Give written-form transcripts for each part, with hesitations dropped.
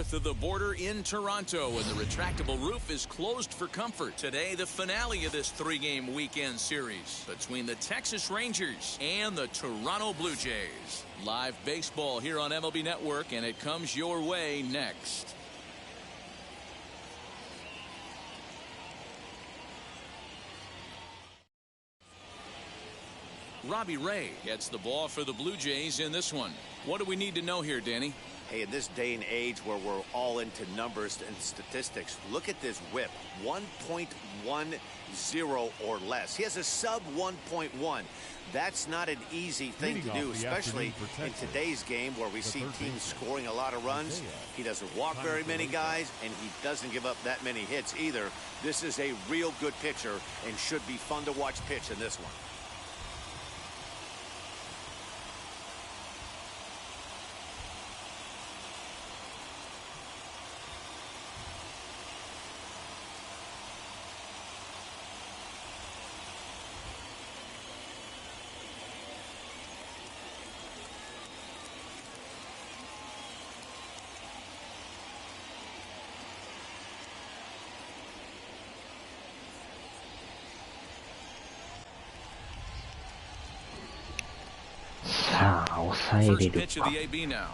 north of the border in Toronto, and the retractable roof is closed for comfort. Today, the finale of this three-game weekend series between the Texas Rangers and the Toronto Blue Jays. Live baseball here on MLB Network, and it comes your way next. Robbie Ray gets the ball for the Blue Jays in this one. What do we need to know here, Danny? Hey, in this day and age where we're all into numbers and statistics, look at this whip, 1.10 or less. He has a sub 1.1. That's not an easy thing to do, especially in today's game where we see teams scoring a lot of runs. He doesn't walk very many guys, and he doesn't give up that many hits either. This is a real good pitcher and should be fun to watch pitch in this one. First pitch of the AB now.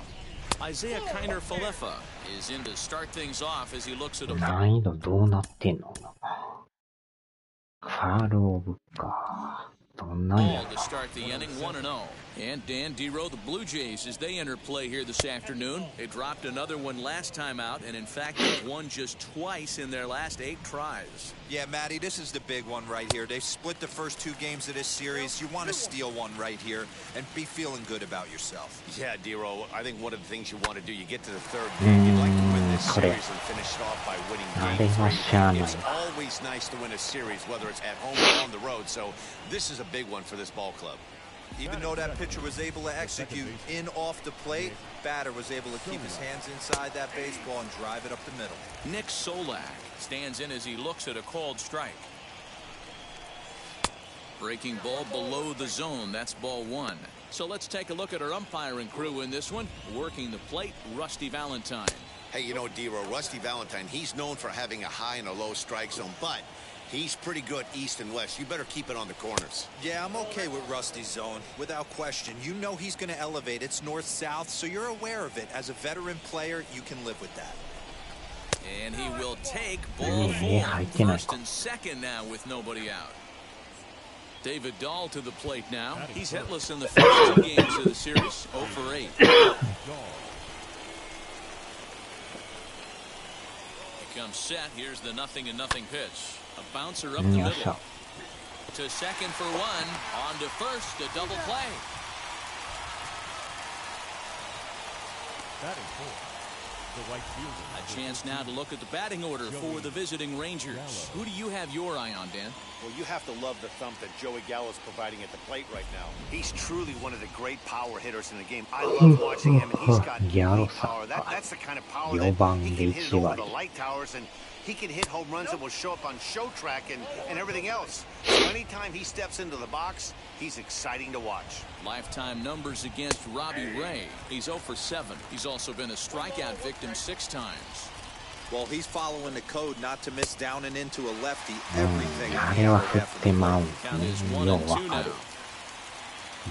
Isaiah Kiner-Falefa is in to start things off as he looks at a 難易度どうなってんの？ファールオブか。どんなんやろ。 to start the inning 1-0. And Dan Dero, the Blue Jays, as they enter play here this afternoon. They dropped another one last time out, and in fact, they've won just twice in their last 8 tries. Yeah, Matty, this is the big one right here. They've split the first 2 games of this series. You want to steal one right here and be feeling good about yourself. Yeah, Dero, I think one of the things you want to do, you get to the third game, you'd like to win this series and finish it off by winning game 3. It's always nice to win a series, whether it's at home or on the road, so this is a big one for this ball club. Even though that pitcher was able to execute in off the plate, batter was able to keep his hands inside that baseball and drive it up the middle. Nick Solak stands in as he looks at a called strike. Breaking ball below the zone. That's ball 1. So let's take a look at our umpiring crew in this one. Working the plate, Rusty Valentine. Hey, you know, Dero, Rusty Valentine, he's known for having a high and a low strike zone, but he's pretty good east and west. You better keep it on the corners. Yeah, I'm okay with Rusty's zone, without question. You know he's going to elevate. It's north-south, so you're aware of it. As a veteran player, you can live with that. And he will take ball 4. First and second now with nobody out. David Dahl to the plate now. He's hitless in the first 2 games of the series. 0 for 8. He comes set. Here's the 0-0 pitch. A bouncer up the middle. To second for 1. On to first. A double play. Batting for the right fielder. A chance now to look at the batting order for the visiting Rangers. Who do you have your eye on, Dan? Well, you have to love the thump that Joey Gallo's providing at the plate right now. He's truly one of the great power hitters in the game. I love watching him, and he's got great power. That's the kind of power that he can hit it over the light towers, and he can hit home runs that will show up on show track and everything else. So anytime he steps into the box, he's exciting to watch. Lifetime numbers against Robbie Ray. He's 0 for 7. He's also been a strikeout victim 6 times. Well, he's following the code not to miss down and into a lefty. Everything. あれは振ってまう。ようわかる。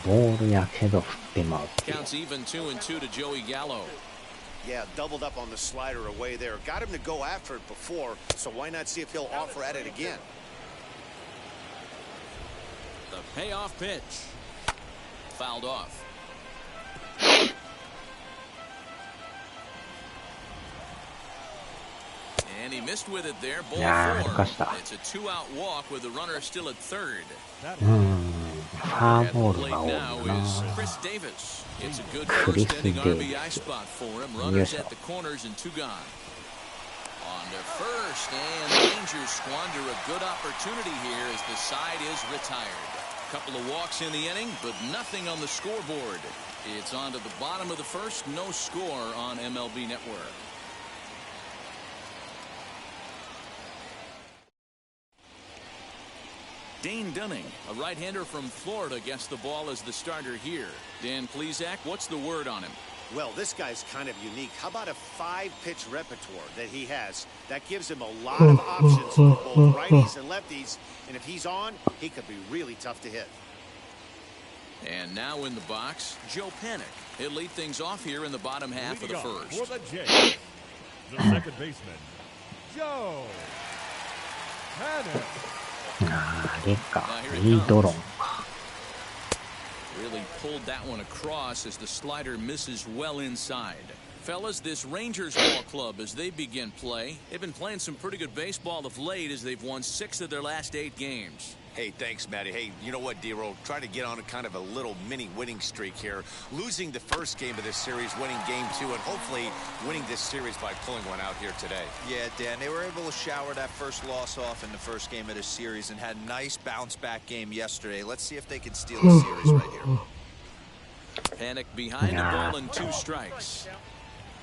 ボールやけど振ってまうっていう。 Counts even 2-2 to Joey Gallo. Yeah, doubled up on the slider away there. Got him to go after it before, so why not see if he'll offer at it again? The payoff pitch. Fouled off. And he missed with it there. Ball 4. It's a 2-out walk with the runner still at third. At the plate now is Chris Davis. It's a good first inning RBI spot for him. Runners at the corners and 2 gone. On to first, and the Rangers squander a good opportunity here as the side is retired. Couple of walks in the inning, but nothing on the scoreboard. It's on to the bottom of the first. No score on MLB Network. Dane Dunning, a right-hander from Florida, gets the ball as the starter here. Dan Plesac, what's the word on him? Well, this guy's kind of unique. How about a 5-pitch repertoire that he has? That gives him a lot of options for both righties and lefties. And if he's on, he could be really tough to hit. And now in the box, Joe Panik. He'll lead things off here in the bottom half of the first. For the Jays, the second baseman, Joe Panik. あれか、いいドローンか。 Really pulled that one across as the slider misses well inside. Fellas, this Rangers ball club, as they begin play, they've been playing some pretty good baseball of late as they've won 6 of their last 8 games. Hey, thanks, Matty. Hey, you know what, D-Roll? Try to get on a kind of a little mini winning streak here. Losing the first game of this series, winning game 2, and hopefully winning this series by pulling one out here today. Yeah, Dan, they were able to shower that first loss off in the first game of this series and had a nice bounce-back game yesterday. Let's see if they can steal the series right here. Panik behind the ball and 2 strikes.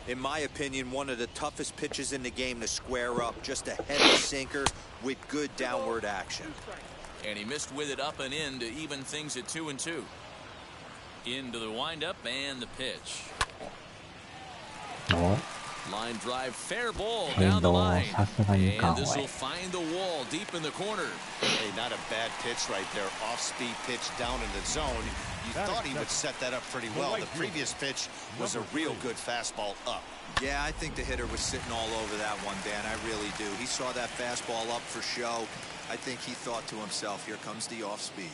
In my opinion, one of the toughest pitches in the game to square up. Just a heavy sinker with good downward action. And he missed with it up and in to even things at 2-2. Into the windup and the pitch. Oh. Line drive, fair ball down the line. And this will find the wall deep in the corner. Hey, not a bad pitch right there. Off-speed pitch down in the zone. You thought he would set that up pretty well. The previous pitch was a real good fastball up. Yeah, I think the hitter was sitting all over that one, Dan. I really do. He saw that fastball up for show. I think he thought to himself, here comes the off-speed.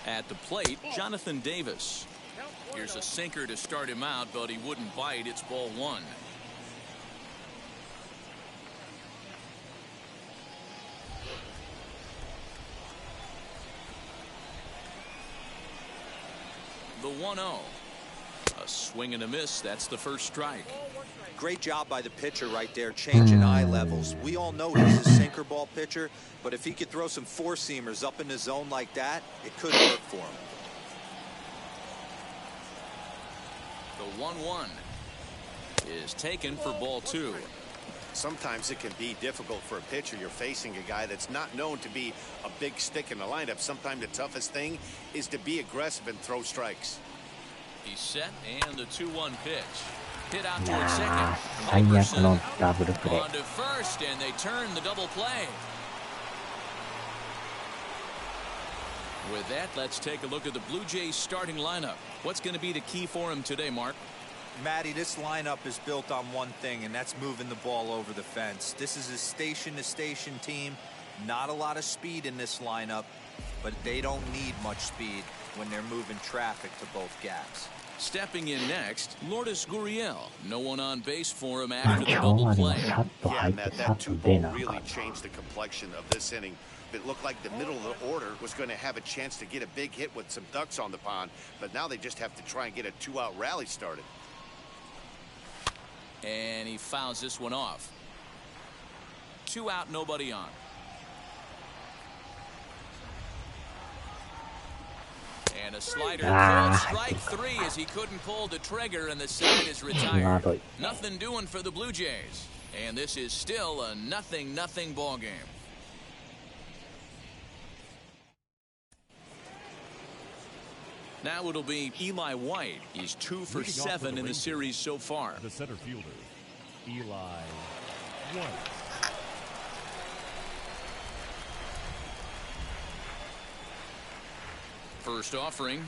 At the plate, Jonathan Davis. Here's a sinker to start him out, but he wouldn't bite. It's ball 1. The 1-0. A swing and a miss. That's the first strike. Great job by the pitcher right there, changing eye levels. We all know he's a sinker ball pitcher, but if he could throw some four-seamers up in the zone like that, it could work for him. The 1-1 is taken for ball 2. Sometimes it can be difficult for a pitcher. You're facing a guy that's not known to be a big stick in the lineup. Sometimes the toughest thing is to be aggressive and throw strikes. He's set, and the 2-1 pitch. Hit out toward second. 最悪のダブルプレー。 On to first, and they turn the double play. With that, let's take a look at the Blue Jays starting lineup. What's going to be the key for him today, Mark? Matty, this lineup is built on one thing, and that's moving the ball over the fence. This is a station-to-station team. Not a lot of speed in this lineup, but they don't need much speed when they're moving traffic to both gaps. Stepping in next, Lourdes Gurriel. No one on base for him after the double play. Yeah, Matt, that 2-ball really changed the complexion of this inning. It looked like the middle of the order was going to have a chance to get a big hit with some ducks on the pond, but now they just have to try and get a 2-out rally started. And he fouls this one off. 2 out, nobody on. And a slider called strike 3 as he couldn't pull the trigger and the side is retired. Nothing doing for the Blue Jays. And this is still a 0-0 ball game. Now it'll be Eli White. He's 2 for 7 in the series so far. The center fielder, Eli White. First offering.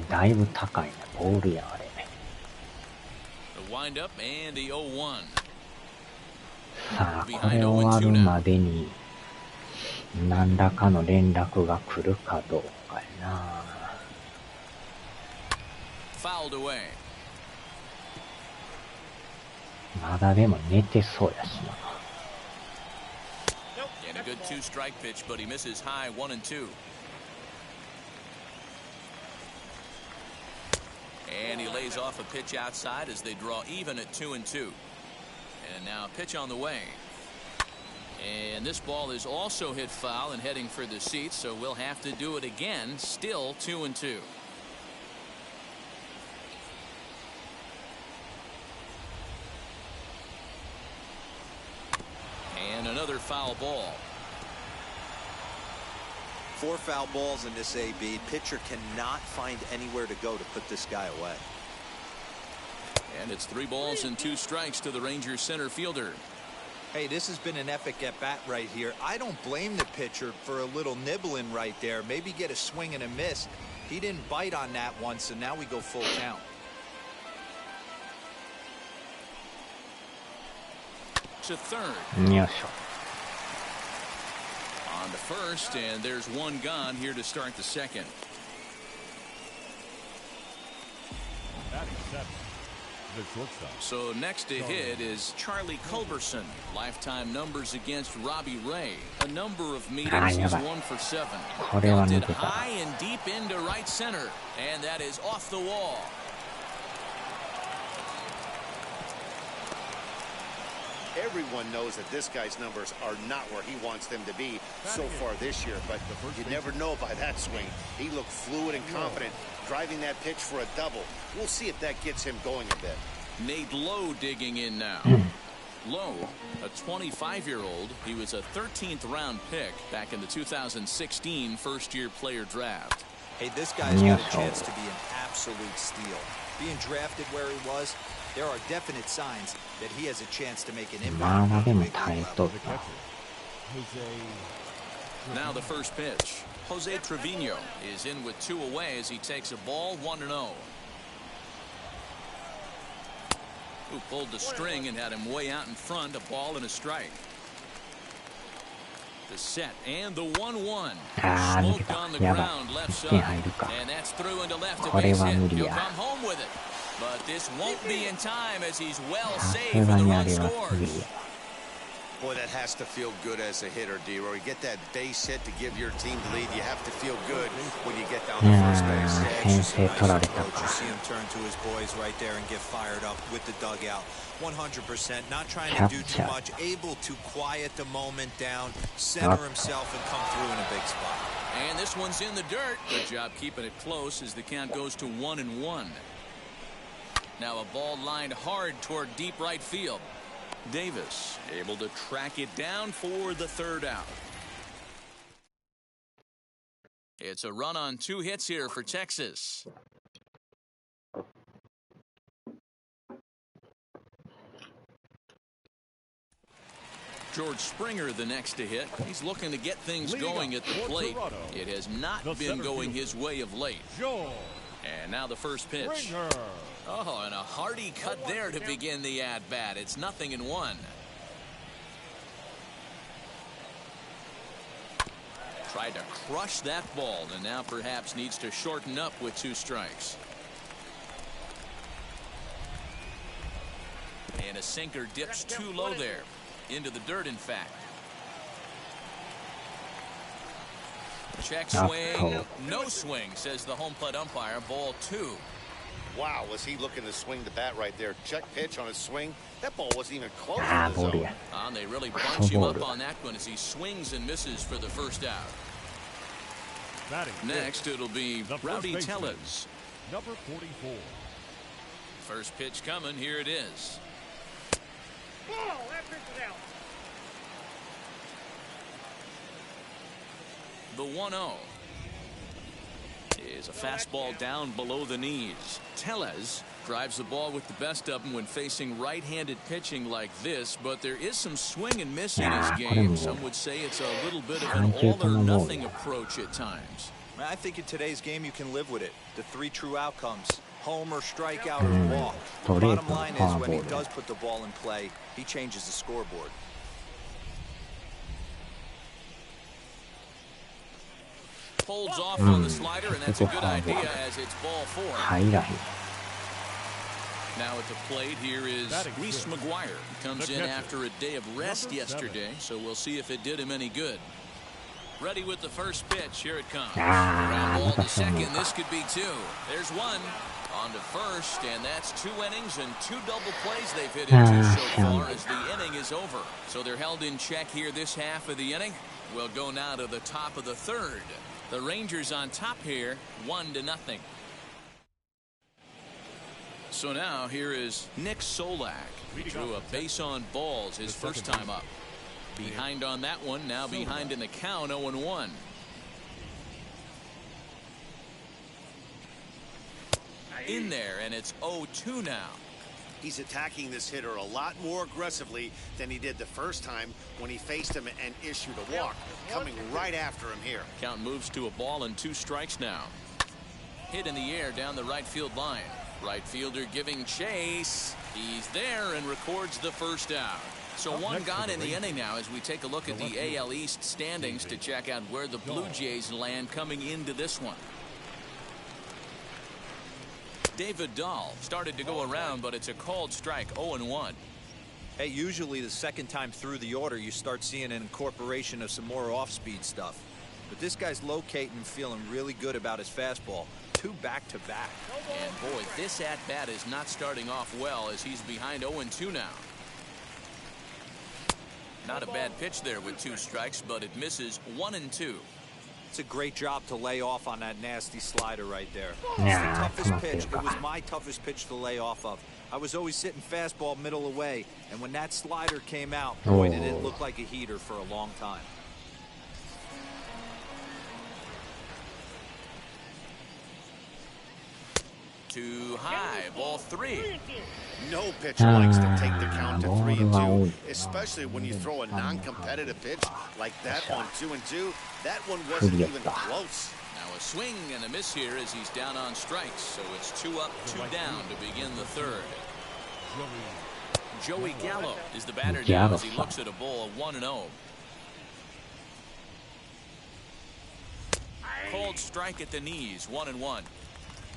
だいぶ高いね。ボールやあれ。The windup and the 0-1. さあ、これ終わるまでに何らかの連絡が来るかどうかやな。Fouled away. まだでも寝てそうやしな。And a good 2-strike pitch, but he misses high 1-2. And he lays off a pitch outside as they draw even at 2-2. And now a pitch on the way. And this ball is also hit foul and heading for the seats, so we'll have to do it again. Still 2-2. And another foul ball. 4 foul balls in this AB. Pitcher cannot find anywhere to go to put this guy away. And it's 3 balls and 2 strikes to the Rangers center fielder. Hey, this has been an epic at-bat right here. I don't blame the pitcher for a little nibbling right there. Maybe get a swing and a miss. He didn't bite on that one, so now we go full count. To third. よいしょ。 On to first, and there's 1 gone here to start the second. Batting 7. The shortstop. So next to hit is Charlie Culberson. Lifetime numbers against Robbie Ray. A number of meters. He's 1 for 7. Belted high and deep into right center, and that is off the wall. Everyone knows that this guy's numbers are not where he wants them to be so far this year, but you never know by that swing. He looked fluid and confident, driving that pitch for a double. We'll see if that gets him going a bit. Nate Lowe digging in now. Lowe, a 25-year-old. He was a 13th round pick back in the 2016 first-year player draft. Hey, this guy's got a chance to be an absolute steal. Being drafted where he was, there are definite signs that he has a chance to make an impact. Now the first pitch. Jose Trevino is in with 2 away as he takes a ball 1-0. Who pulled the string and had him way out in front, a ball and a strike. The set and the 1-1. Smoked on the ground left side. And that's through into left to base hit. He'll come home with it. But this won't be in time as he's well saved for the run scores. Boy, that has to feel good as a hitter, D-Roy. You get that base hit to give your team the lead. You have to feel good when you get down to first base. You see him turn to his boys right there and get fired up with the dugout. 100%, not trying to do too much, able to quiet the moment down, center himself, and come through in a big spot. And this one's in the dirt. Good job keeping it close as the count goes to 1-1. Now a ball lined hard toward deep right field. Davis able to track it down for the 3rd out. It's a run on 2 hits here for Texas. George Springer the next to hit. He's looking to get things going at the plate. It has not been going his way of late. And now the first pitch. Oh, and a hearty cut there to begin the at-bat. It's 0-1. Tried to crush that ball and now perhaps needs to shorten up with 2 strikes. And a sinker dips too low there. Into the dirt, in fact. Check swing. No swing, says the home plate umpire. Ball 2. Wow, was he looking to swing the bat right there? Check pitch on his swing. That ball wasn't even close to the zone. They really bunch him up on that one as he swings and misses for the 1st out. Next, it'll be Rowdy Tellez. Number 44. First pitch coming. Here it is. The 1-0 is a fastball down below the knees. Tellez drives the ball with the best of them when facing right-handed pitching like this, but there is some swing and miss in his game. Some would say it's a little bit of an all-or-nothing approach at times. I think in today's game you can live with it. The 3 true outcomes: homer, strikeout, or walk. The bottom line is when he does put the ball in play, he changes the scoreboard. Holds off on the slider, and that's a good idea as it's ball 4. Now at the plate here is Reese McGuire. He comes in after a day of rest yesterday, so we'll see if it did him any good. Ready with the first pitch. Here it comes. Ground ball to second. This could be 2. There's 1. On to first, and that's 2 innings and 2 double plays they've hit into so far as the inning is over. So they're held in check here this half of the inning. We'll go now to the top of the 3rd. The Rangers on top here, 1-0. So now here is Nick Solak. He drew a base on balls his first time up. Behind on that one, now behind in the count, 0-1. in there, and it's 0-2 now. He's attacking this hitter a lot more aggressively than he did the first time when he faced him and issued a walk. Coming right after him here. Count moves to a ball and 2 strikes now. Hit in the air down the right field line. Right fielder giving chase. He's there and records the first out. So one gone in the inning now as we take a look at the AL East standings to check out where the Blue Jays land coming into this one. David Dahl started to go around, but it's a called strike, 0-1. Hey, usually the second time through the order, you start seeing an incorporation of some more off-speed stuff. But this guy's locating and feeling really good about his fastball. 2 back-to-back. And boy, this at-bat is not starting off well as he's behind 0-2 now. Not a bad pitch there with 2 strikes, but it misses 1-2. It's a great job to lay off on that nasty slider right there. Yeah, It's the toughest pitch. It was my toughest pitch to lay off of. I was always sitting fastball middle away, and when that slider came out, boy, did it look like a heater for a long time. Too high, ball 3. No pitcher likes to take the count to 3-2, especially when you throw a non-competitive pitch like that on 2-2. That one wasn't even close. Now a swing and a miss here as he's down on strikes. So it's 2 up, 2 down to begin the third. Joey Gallo is the batter now as he looks at a ball 1-0. Called strike at the knees, 1-1.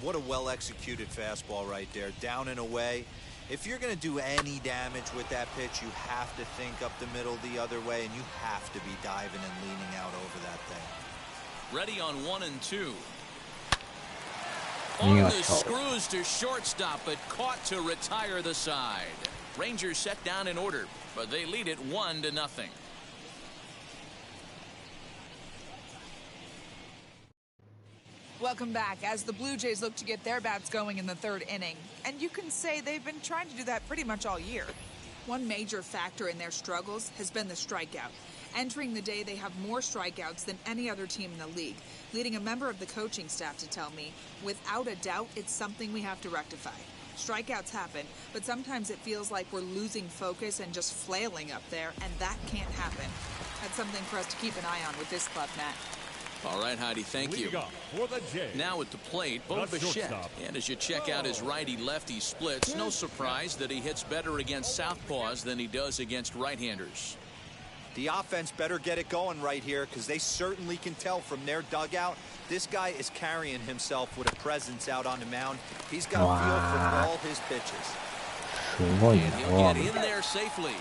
What a well-executed fastball right there, down and away. If you're going to do any damage with that pitch, you have to think up the middle the other way, and you have to be diving and leaning out over that thing. Ready on 1-2. On the screws to shortstop, but caught to retire the side. Rangers set down in order, but they lead it 1-0. Welcome back as the Blue Jays look to get their bats going in the 3rd inning. And you can say they've been trying to do that pretty much all year. One major factor in their struggles has been the strikeout. Entering the day, they have more strikeouts than any other team in the league, leading a member of the coaching staff to tell me, without a doubt, it's something we have to rectify. Strikeouts happen, but sometimes it feels like we're losing focus and just flailing up there, and that can't happen. That's something for us to keep an eye on with this club, Matt. All right, Heidi, thank you. Now at the plate, Bo Bichette. And as you check out his righty-lefty splits, no surprise that he hits better against southpaws than he does against right-handers. The offense better get it going right here because they certainly can tell from their dugout. This guy is carrying himself with a presence out on the mound. He's got a feel for all his pitches. And he'll get in there safely.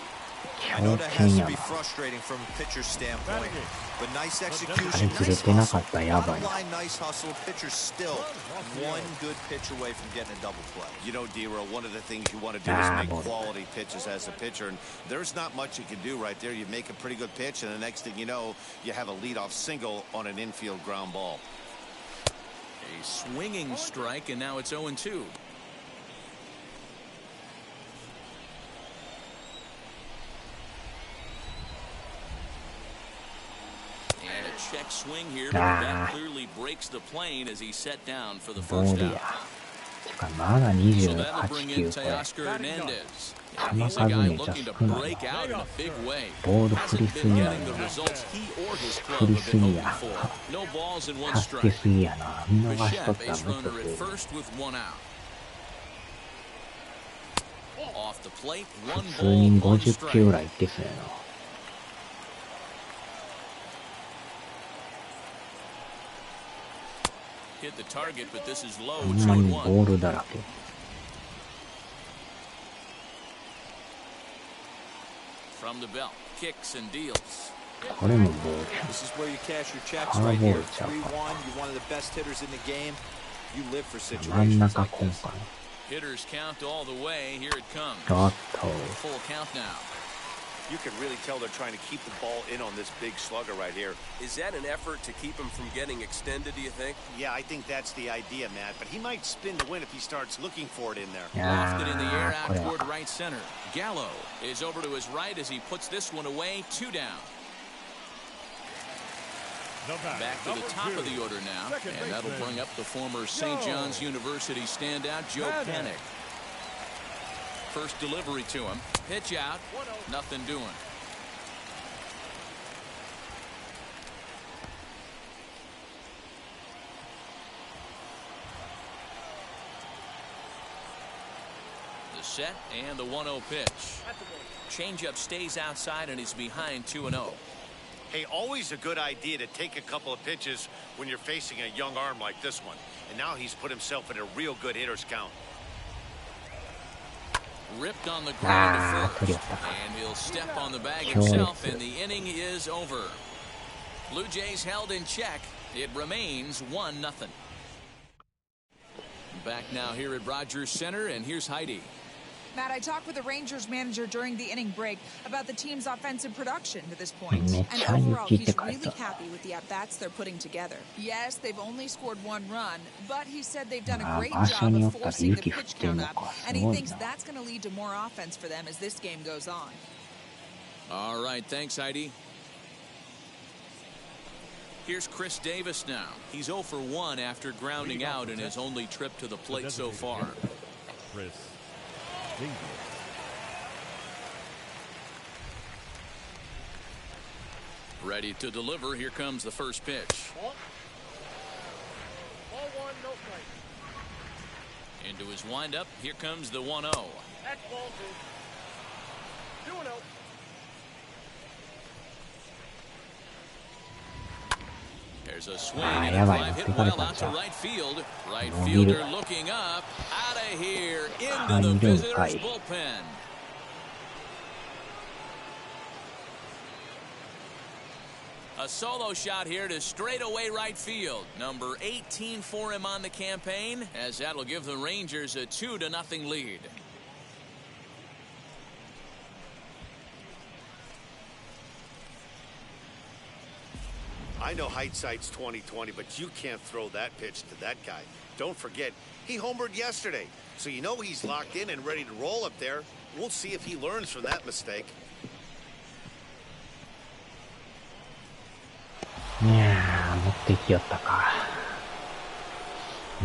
I know that has to be frustrating from a pitcher's standpoint, but nice execution, nice hustle, bottom line, nice hustle. Pitcher's still 1 good pitch away from getting a double play. You know, D-Row, one of the things you want to do is make quality pitches as a pitcher, and there's not much you can do right there. You make a pretty good pitch, and the next thing you know, you have a leadoff single on an infield ground ball. A swinging strike, and now it's 0-2. Check swing here, but that clearly breaks the plane as he set down for the first out. So that'll bring in Teoscar Hernandez. And he's a guy looking to break out in a big way. Hasn't been getting the results he or his club have been hoping for. No balls and 1 strike. Bichette, base runner at first with 1 out. Off the plate, 1 ball, 1 strike. Hit the target, but this is low, 2-1. From the belt, kicks and deals. This is where you cash your checks right here. 3-1, you're one of the best hitters in the game. You live for situations like this. Hitters count all the way. Here it comes. Full count now. You can really tell they're trying to keep the ball in on this big slugger right here. Is that an effort to keep him from getting extended, do you think? Yeah, I think that's the idea, Matt. But he might spin to win if he starts looking for it in there. Lofted in the air out toward right center. Gallo is over to his right as he puts this one away. 2 down. Back to the top of the order now, and that'll bring up the former St. John's University standout, Joe Panic. First delivery to him. Pitch out. Nothing doing. The set and the 1-0 pitch. Changeup stays outside and he's behind 2-0. Hey, always a good idea to take a couple of pitches when you're facing a young arm like this one. And now he's put himself in a real good hitter's count. Ripped on the ground to first, and he'll step on the bag himself, and the inning is over. Blue Jays held in check. It remains 1-0. Back now here at Rogers Center, and here's Heidi. Matt, I talked with the Rangers manager during the inning break about the team's offensive production to this point. And overall, he's really happy with the at-bats they're putting together. Yes, they've only scored 1 run, but he said they've done a great job of forcing the pitch count up, and he thinks that's going to lead to more offense for them as this game goes on. All right, thanks, Heidi. Here's Chris Davis now. He's 0 for 1 after grounding out in his only trip to the plate so far. Chris. Ready to deliver. Here comes the first pitch. Ball 1, no strike. Into his windup. Here comes the 1-0. That's ball 2. 2-0. There's a swing and a drive hit well out to right field. Right fielder looking up. Out of here. Into the visitor's bullpen. A solo shot here to straightaway right field. Number 18 for him on the campaign, as that'll give the Rangers a 2-0 lead. I know hindsight's 20/20, but you can't throw that pitch to that guy. Don't forget, he homered yesterday, so you know he's locked in and ready to roll up there. We'll see if he learns from that mistake. いやー、持ってきよったか。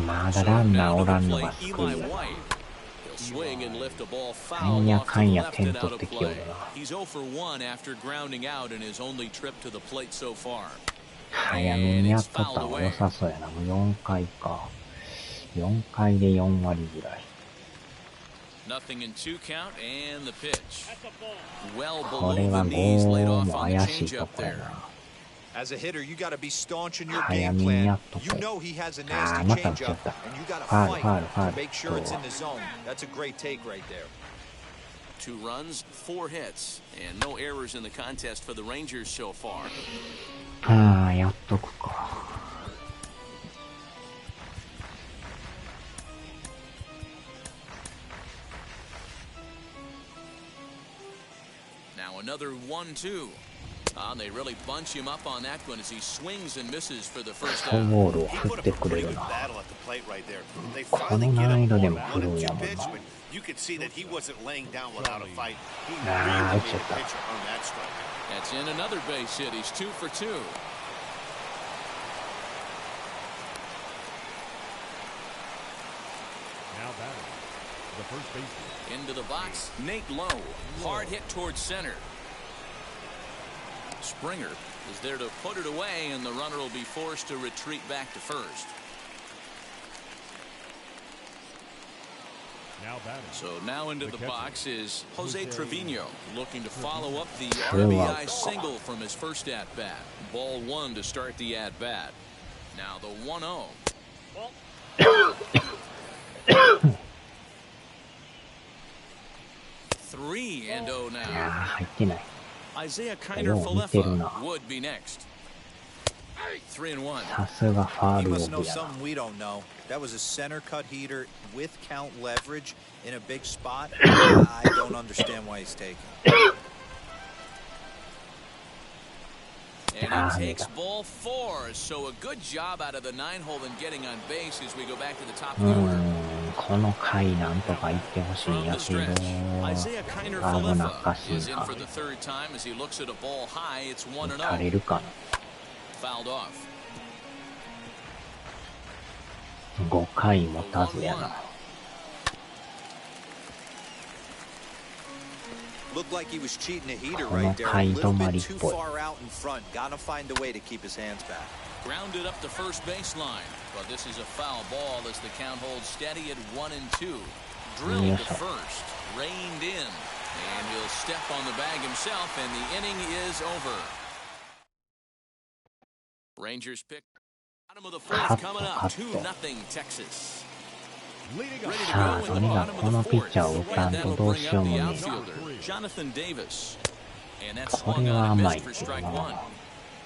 まだランナーおらんのが救いやな。なんやかんや点取ってきよるな。早めにやっとった方が良さそうやな。もう4回か。4回で4割ぐらい。これは5も怪しいとこやな。As a hitter, you got to be staunch in your game plan. You know he has a nasty changeup, and you got to fight to make sure it's in the zone. That's a great take right there. 2 runs, 4 hits, and no errors in the contest for the Rangers so far. ああ、やっとくか。Now another 1-2. They really bunch him up on that one as he swings and misses for the first out. ボールを振ってくれるな。この難易度でも振るんやもんな。You could see that he wasn't laying down without a fight. He really Ah, made the pitcher earn that strike. That's in another base hit. He's 2 for 2. Now batting, the first baseman. Into the box, Nate Lowe. Hard hit towards center. Springer is there to put it away, and the runner will be forced to retreat back to first. So now into the box is Jose Trevino, looking to follow up the RBI single from his first at-bat. Ball 1 to start the at-bat. Now the 1-0. 3-0 now. いやー、入ってない。 Isaiah Kiner-Falefa would be next. 3-1. さすがファー He ルを must や know な。 something we don't know. That was a center cut heater with count leverage in a big spot. I don't understand why he's taking. And he takes ball 4. So a good job out of the 9-hole and getting on base as we go back to the top of the order. この回なんとか行ってほしいんやけど、 Isaiah 危な Kiner-Falefa っかしい is in か。 for the 3rd time as he looks at a ball high. It's 打 1-0. たれるかな。fouled off. 5回もたずやな。Looked like he was cheating a heater right there. A little bit too far out in front. Gotta find a way to keep his hands back. Grounded up the first baseline, but this is a foul ball as the count holds steady at 1-2. Drilled to first, reined in, and he'll step on the bag himself, and the inning is over. Rangers pick bottom of the fourth coming up, 2-0 Texas. さあ、とにかくこのピッチャーを打たんとどうしようもねえな。これは甘いけどな。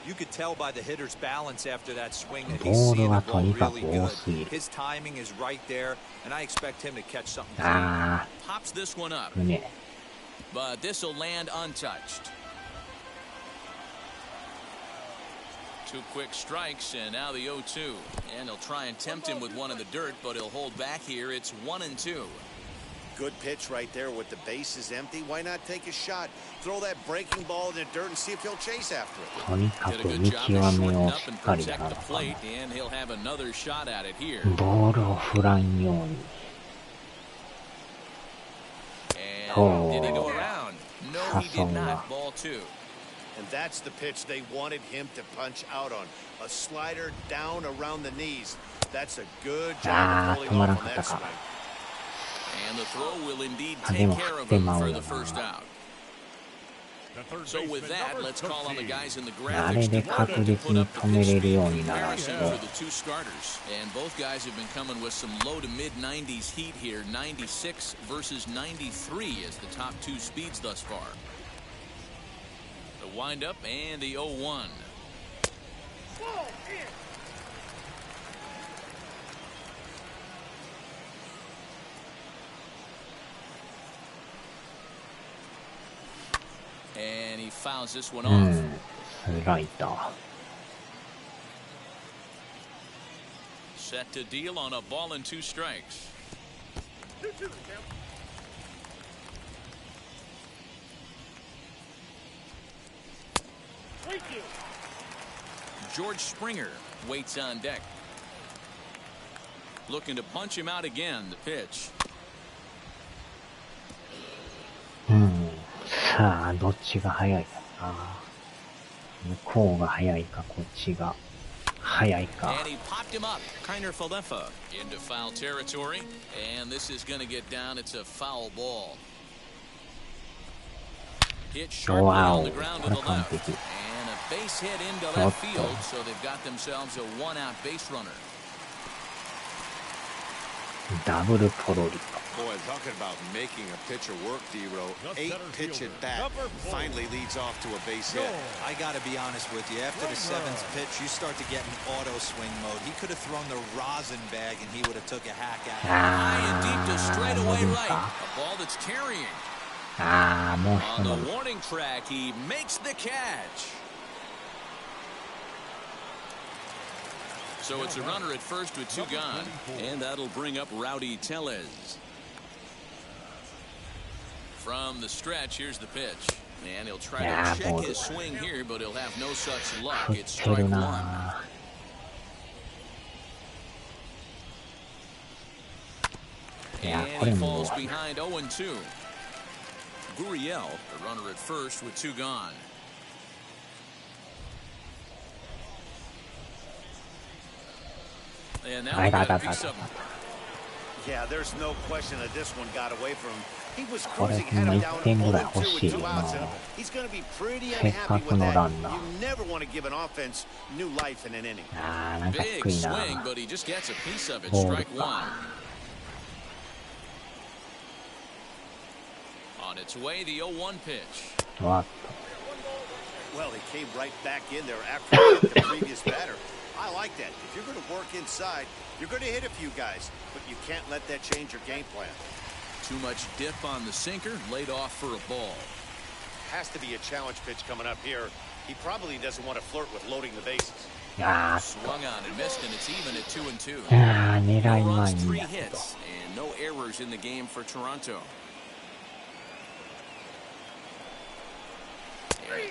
You could tell by the hitter's balance after that swing that ボ he's ール seeing は the と ball にか really く多 good. すぎる。 His timing is right there, and I expect him to catch something. あ Pops this one up, あ、ね。but this will land untouched. Two quick strikes, and now the 0-2. And he'll try and tempt him with one in the dirt, but he'll hold back here. It's 1-2. Good pitch right there with the bases empty. Why not take a shot? Throw that breaking ball in the dirt and see if he'll chase after it. とにか Did a く good 見 job 極 of め shortening を up し and っかり protect な the のか plate, and he'll have another shot at it here. な。ボールを振らんように。 And did he go around? No, he did not. Ball 2. And that's the pitch they wanted him to punch out on. A slider down around the knees. That's a good job of holding off on that swing. And the throw will indeed take care of him for the first out. So with that, let's call on the guys in the あれ graphics で to 確実に止めれるようにならん comparison と。 for the two starters. And both guys have been coming with some low to mid 90s heat here. 96 versus 93 as the top two speeds thus far. The windup and the 0-1. And he fouls this one う off. ん。スライダー。 Set to deal on a ball and 2 strikes. George Springer waits on deck. Looking to punch him out again. The pitch. うん。さあ、どっちが早いかな。向こうが早いか、こっちが早いか。 And he popped him up. Kiner Falefa into foul territory. And this is going to get down. It's a foul ball. Hit sharply on the ground to the left. And a base hit into left field. So they've got themselves a 1-out base runner. ダブルポロリ。 Boy, talking about making a pitcher work, D-Row. 8 pitch at bat. Finally leads off to a base hit. I got to be honest with you. After the 7th pitch, you start to get in auto swing mode. He could have thrown the rosin bag, and he would have took a hack at it. High and deep to straightaway right. A ball that's carrying. ああ、もう一 On 人。 the warning track, he makes the catch. So it's a runner at first with 2 gone, and that'll bring up Rowdy Tellez. From the stretch, here's the pitch. And he'll try to check his swing here, but he'll have no such luck. It's strike 1. And he falls behind 0-2. Gurriel, the runner at first with 2 gone. And now we got a piece of him. Yeah, there's no question that this one got away from him. He was cruising head him down 0-2 with 2 outs, and he's going to be pretty unhappy with that. You never want to give an offense new life in an inning. Big swing, but he just gets a piece of it. Strike 1. On its way, the 0-1 pitch. What? Well, he came right back in there after the previous batter. I like that. If you're going to work inside, you're going to hit a few guys, but you can't let that change your game plan. Too much dip on the sinker, laid off for a ball. Has to be a challenge pitch coming up here. He probably doesn't want to flirt with loading the bases. Swung on and missed, and it's even at 2-2. 狙い No 前 runs, に 3 やけど。 hits, and no errors in the game for Toronto.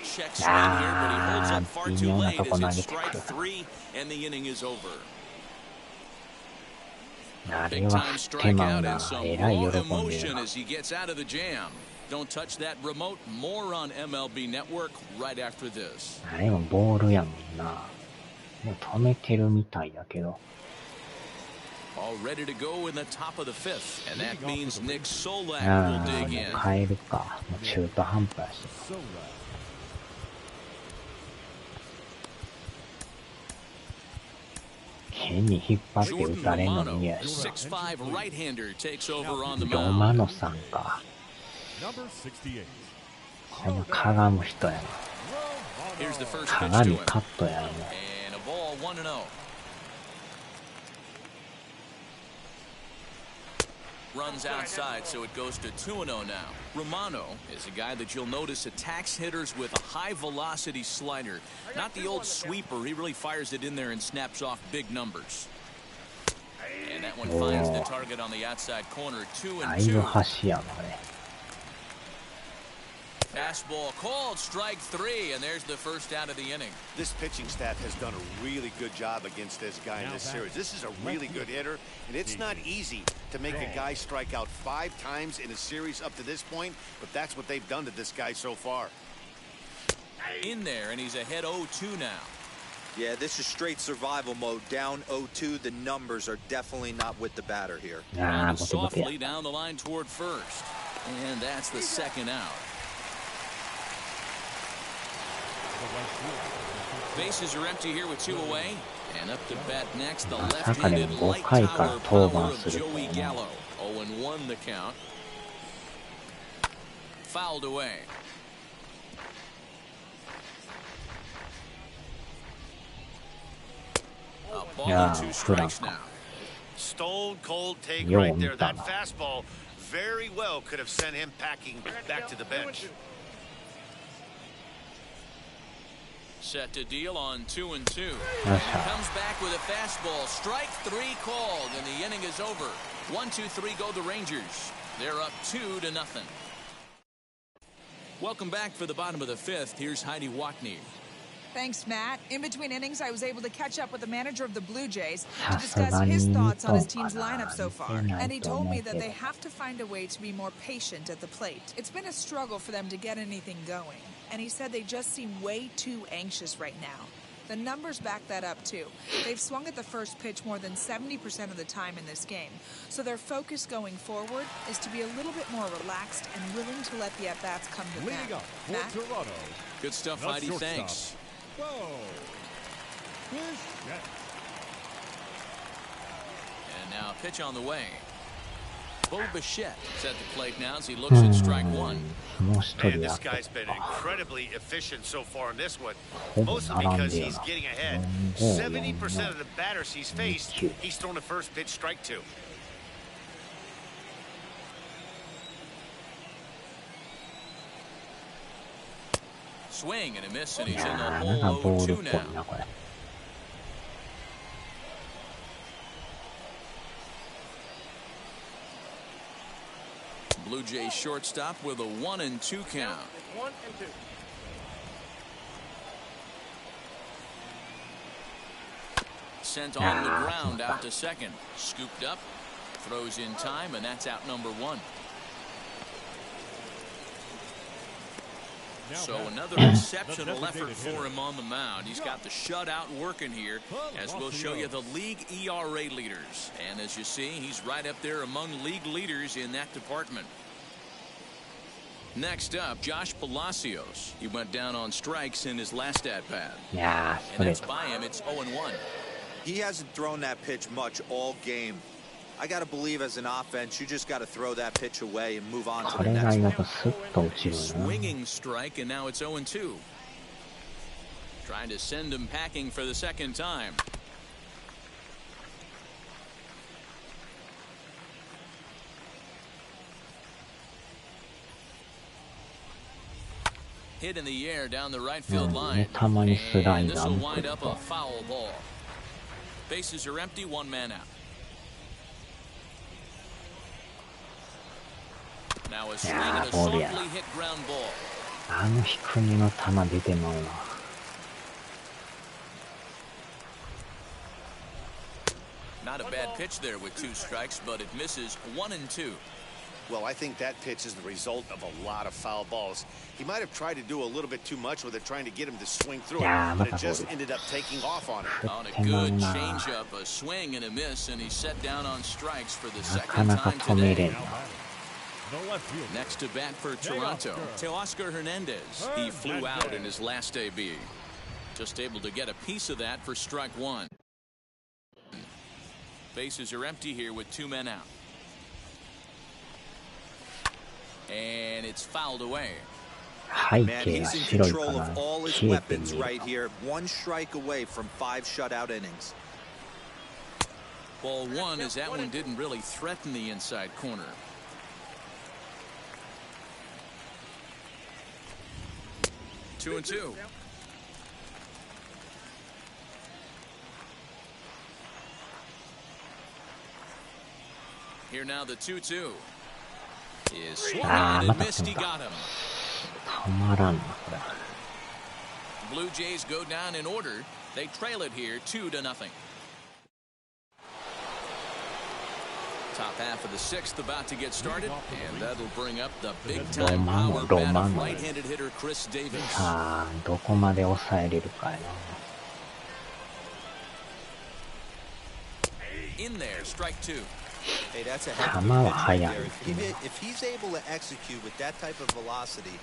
Check swing here, but he holds up far too late as it's strike 3 and the inning is over. Big time strikeout and some raw emotion as he gets out of the jam. Don't touch that remote. More on MLB Network right after this. あれもボールやもんな。もう止めてるみたいやけど。All ready to go in the top of the 5th, and that means Nick Solak あ will あ、 dig もう in. 変えるか。もう中途半端やし。変に引っ張って打たれんのも嫌やし。 6'5" right-hander takes over on the ロ mound. マノさんか。このかがむ人やな。 Here's the first か pitch が to み him. カットやな。 And a ball 1-0. Runs outside, so it goes to 2-0 now. Romano is a guy that you'll notice attacks hitters with a high-velocity slider. Not the old sweeper. He really fires it in there and snaps off big numbers. And that one finds the target on the outside corner. だいぶ 2-2. 端やな、これ。 Fastball called, strike 3, and there's the first out of the inning. This pitching staff has done a really good job against this guy in this series. This is a really good hitter, and it's not easy to make a guy strike out 5 times in a series up to this point, but that's what they've done to this guy so far. In there, and he's ahead 0-2 now. Yeah, this is straight survival mode. Down 0-2. The numbers are definitely not with the batter here. ああ、 Grounded ボテボテや。 softly down the line toward first. And that's the second out. Bases are empty here with 2 away. And up to bat next, the left-handed light tower power of Joey Gallo. 0-1 the count. Fouled away. A ball and 2 strikes now. Stone cold take right there. That fastball very well could have sent him packing back to the bench. Set to deal on 2-2. Comes back with a fastball. Strike 3 called, and the inning is over. 1-2-3 go the Rangers. They're up 2-0. Welcome back for the bottom of the 5th. Here's Heidi Wackney. Thanks, Matt. In between innings, I was able to catch up with the manager of the Blue Jays to discuss his thoughts on his team's lineup so far. And he told me that they have to find a way to be more patient at the plate. It's been a struggle for them to get anything going. And he said they just seem way too anxious right now. The numbers back that up, too. They've swung at the first pitch more than 70% of the time in this game. So their focus going forward is to be a little bit more relaxed and willing to let the at-bats come to them. Matt? Good stuff, Heidi. Thanks. And now pitch on the way. Bo Bichette is at the plate now as he looks at strike 1. Man, this guy's been incredibly efficient so far in this one. Mostly because he's getting ahead. 70% of the batters he's faced, he's thrown the first pitch, strike 2. Swing and a miss, and he's in the hole 0-2 now. Blue Jays shortstop with a 1-2 count. 1-2. Sent on the ground out to second. Scooped up, throws in time, and that's out number 1. So another exceptional effort for him on the mound. He's got the shutout working here, as we'll show you the league ERA leaders. And as you see, he's right up there among league leaders in that department. Next up, Josh Palacios. He went down on strikes in his last at-bat. Yeah, and that's by him. It's 0-1. He hasn't thrown that pitch much all game. I got to believe as an offense, you just got to throw that pitch away and move on to the next one. Swinging strike, and now it's 0-2. Trying to send him packing for the second time. Hit in the air down the right field line. And this will wind up a foul ball. Bases are empty, 1 man out. Now a swing and a softly hit ground ball. あの低めの球出てまうな。Not a bad pitch there with 2 strikes, but it misses 1 and 2. Well, I think that pitch is the result of a lot of foul balls. He might have tried to do a little bit too much with it, trying to get him to swing through it, but it just ended up taking off on him. On a good changeup, a swing and a miss, and he's set down on strikes for the second time today. Next to bat for Toronto, Teoscar Hernandez. He flew out in his last AB. Just able to get a piece of that for strike 1. Bases are empty here with 2 men out. And it's fouled away. Man, he's in control of all his weapons right here. 1 strike away from 5 shutout innings. Ball 1 as that one didn't really threaten the inside corner. Two and two. Here now the 2-2. Is swung on and missed. He got him. Blue Jays go down in order. They trail it here 2-0. Top half of the 6th about to get started, and that'll bring up the big-time power bat of right-handed hitter Chris Davis. どこまで抑えれるかやな。 In there, strike 2. Hey, that's a heck of a pitch right there. If he's able to execute with that type of velocity,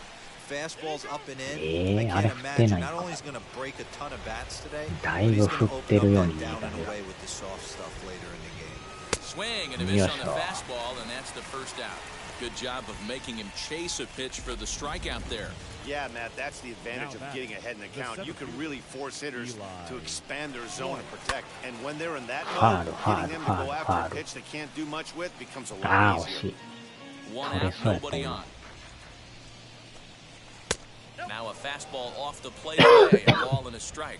fastballs up and in, I can't imagine not only is going to break a ton of bats today, but he's going to open up that down and away with the soft stuff later in the game. Swing and a miss on the fastball, and that's the first out. Good job of making him chase a pitch for the strikeout there. Yeah, Matt, that's the advantage of getting ahead in the count. You can really force hitters to expand their zone and protect. And when they're in that mode, getting them to go after a pitch they can't do much with becomes a lot easier. 1 out, nobody on. Now a fastball off the plate away, a ball and a strike.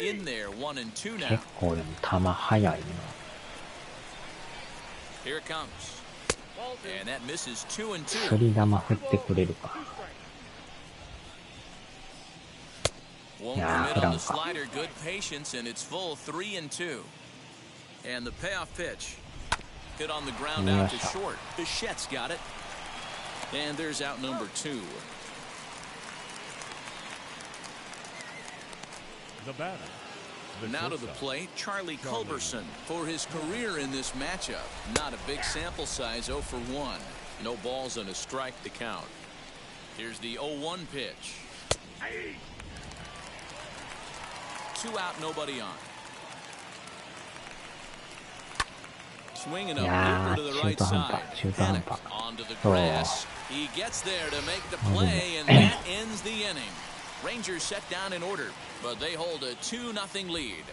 In there, 1 and 2 now. 結構でも球速いな。 Here it comes. And that misses 2 and 2. 振り球振ってくれるか。 Won't commit on the slider. Good patience, and it's full 3 and 2. And the payoff pitch. Hit on the ground out to short. Bichette's got it. And there's out number 2. The batter. Now to the plate, Charlie Culberson for his career in this matchup. Not a big sample size, 0 for 1. No balls and a strike to count. Here's the 0-1 pitch. 2 out, nobody on. Swinging up to the right side. Panic onto the grass. He gets there to make the play, and that ends the inning. Rangers set down in order, but they hold a 2-0 lead.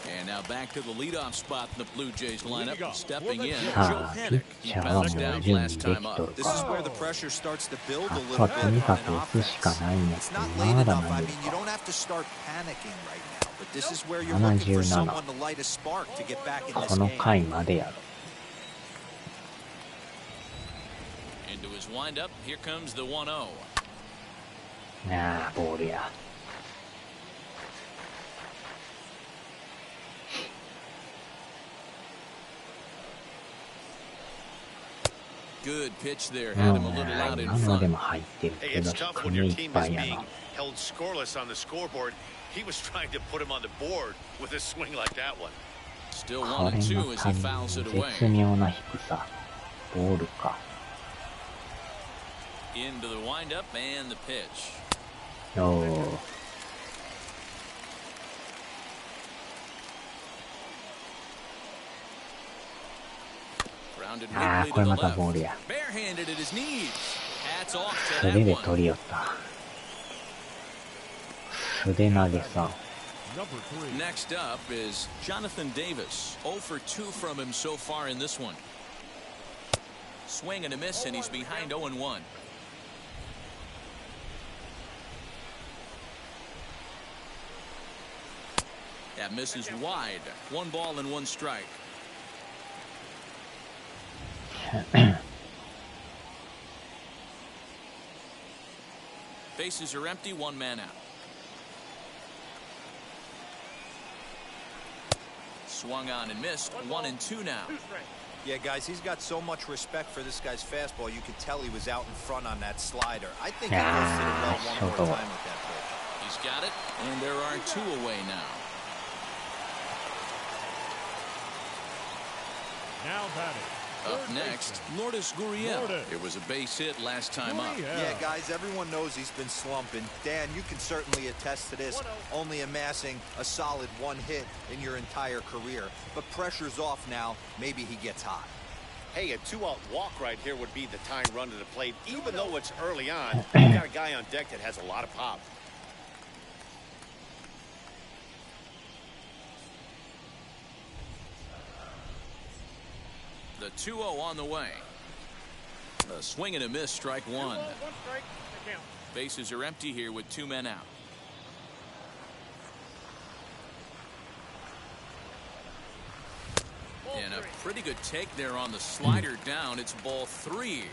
And now back to the leadoff spot in the Blue Jays lineup. Stepping in, Joe Panic. He bounced down last time up. This is where the pressure starts to build a little bit on an offense. It's not late enough. I mean, you don't have to start panicking right now, but this is where you're looking for someone to light a spark to get back in this game. Into his windup, here comes the 1-0. ああ、ボールや。Good pitch there. Had him a little out in front. Hey, it's tough when your team is being held scoreless on the scoreboard. He was trying to put him on the board with a swing like that one. Still 1 and 2 as he fouls it away. 絶妙な低さ。ボールか。 Into the windup and the pitch. おー。 ああ、これまたボールや。素手で取り寄った。素手投げさ。Next up is Jonathan Davis. 0 for 2 from him so far in this one. Swing and a miss, and he's behind 0 and 1. That misses wide. 1 ball and 1 strike. Bases are empty, one man out. Swung on and missed. 1-2 now. Yeah, guys, he's got so much respect for this guy's fastball. You could tell he was out in front on that slider. I think he goes to the well one more time with that pitch. He's got it, and there are 2 away now. Now batting. Up next, Lourdes Gurriel. It was a base hit last time up. Yeah, guys, everyone knows he's been slumping. Dan, you can certainly attest to this, only amassing a solid 1 hit in your entire career. But pressure's off now. Maybe he gets hot. Hey, a 2-out walk right here would be the tying run to the plate. Even though it's early on, you got a guy on deck that has a lot of pop. The 2-0 on the way. A swing and a miss, strike 1. 1 strike, the count. Bases are empty here with 2 men out. And a pretty good take there on the slider down. It's ball 3.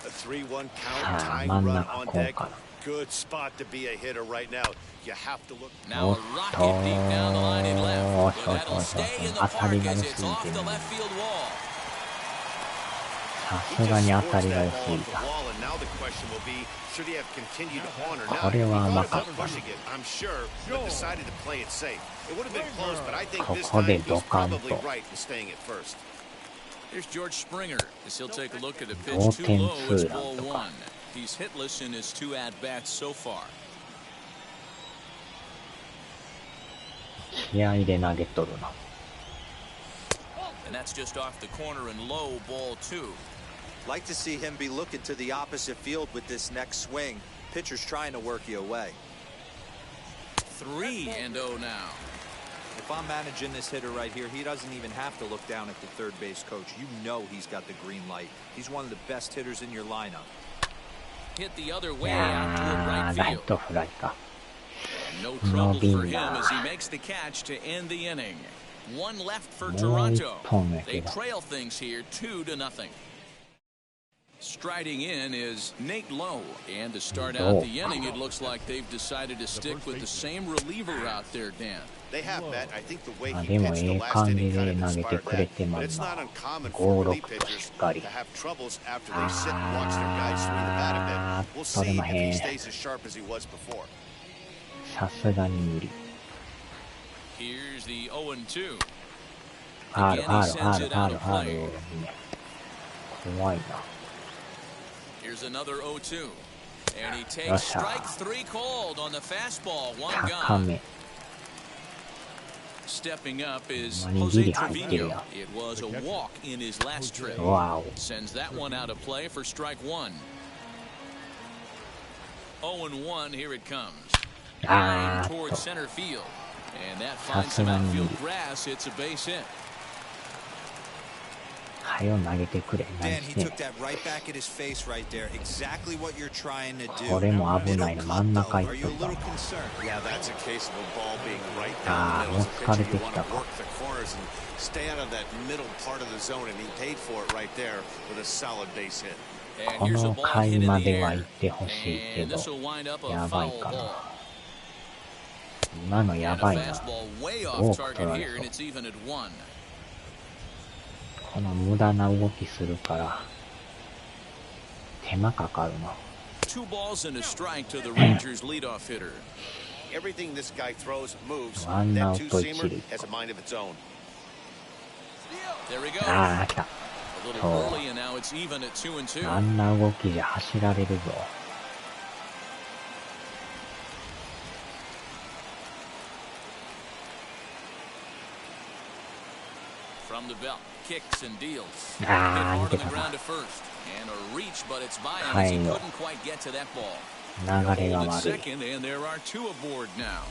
A 3-1 count, tying run on deck. Good spot to be a hitter right now. You have to look. Now a rocket deep down the line in left. But that'll stay in the park as it's off the left field wall. さすがに当たりが良すぎた。これは甘かった。ここでドカンと。Here's George Springer as he'll take a look at a pitch too low. It's ball 1. He's hitless in his 2 at-bats so far. 気合で投げとるな。And that's just off the corner and low, ball 2. Like to see him be looking to the opposite field with this next swing. Pitcher's trying to work you away. 3-0 now. If I'm managing this hitter right here, he doesn't even have to look down at the third base coach. You know he's got the green light. He's one of the best hitters in your lineup. Hit the other way out toward right field. And no trouble for him as he makes the catch to end the inning. 1 left for Toronto. They trail things here 2-0. Striding in is Nate Lowe, and to start out the inning, it looks like they've decided to stick with the same reliever out there, Dan. They have, Matt. I think the way he pitched the last inning kind of inspired that. But it's not uncommon for relief pitchers to have troubles after they sit and watch their guys swing the bat a bit. We'll see if he stays as sharp as he was before. さすがに無理。 Here's the 0-2. ある。怖いな。 Here's another 0-2. And he takes strike 3 called on the fastball. 1 gone. Stepping up is Jose Trevino. It was a walk in his last trip. Wow. Sends that one out of play for strike 1. 0-1, here it comes. Line towards center field. And that finds some outfield grass. It's a base hit. はよ投げてくれ。何 Dan, し he てん took that right back at his face right there. Exactly what you're trying to do. これも危ないな。真ん中行 Are っ you と a った little な。 concerned? Yeah, that's a case of a ball being right あ down あ、もう the 疲れ middle. て You きた want to か。 work the corners and stay out of that middle part of the zone, and he paid for it right there with a solid base hit. この回までは行ってほしいけど、やばいかな。今のやばいな。多く取られそう。この無駄な動きするから、手間かかるな。2 balls and a strike to the Rangers leadoff hitter. Everything this guy throws moves. ワンア That ウト一 two-seamer 塁。 has a mind of its own. There he goes. ああ、来た。 A little early, and now it's even at 2-2. あんな動きじゃ走られるぞ。From the belt, kicks and deals. Hit ああ、見 hard て on the た ground な。 to first, and a reach, but it's by him は as he いよ。 couldn't quite get to that ball. 流れが Hold at 悪い。 second, and there are 2 aboard now.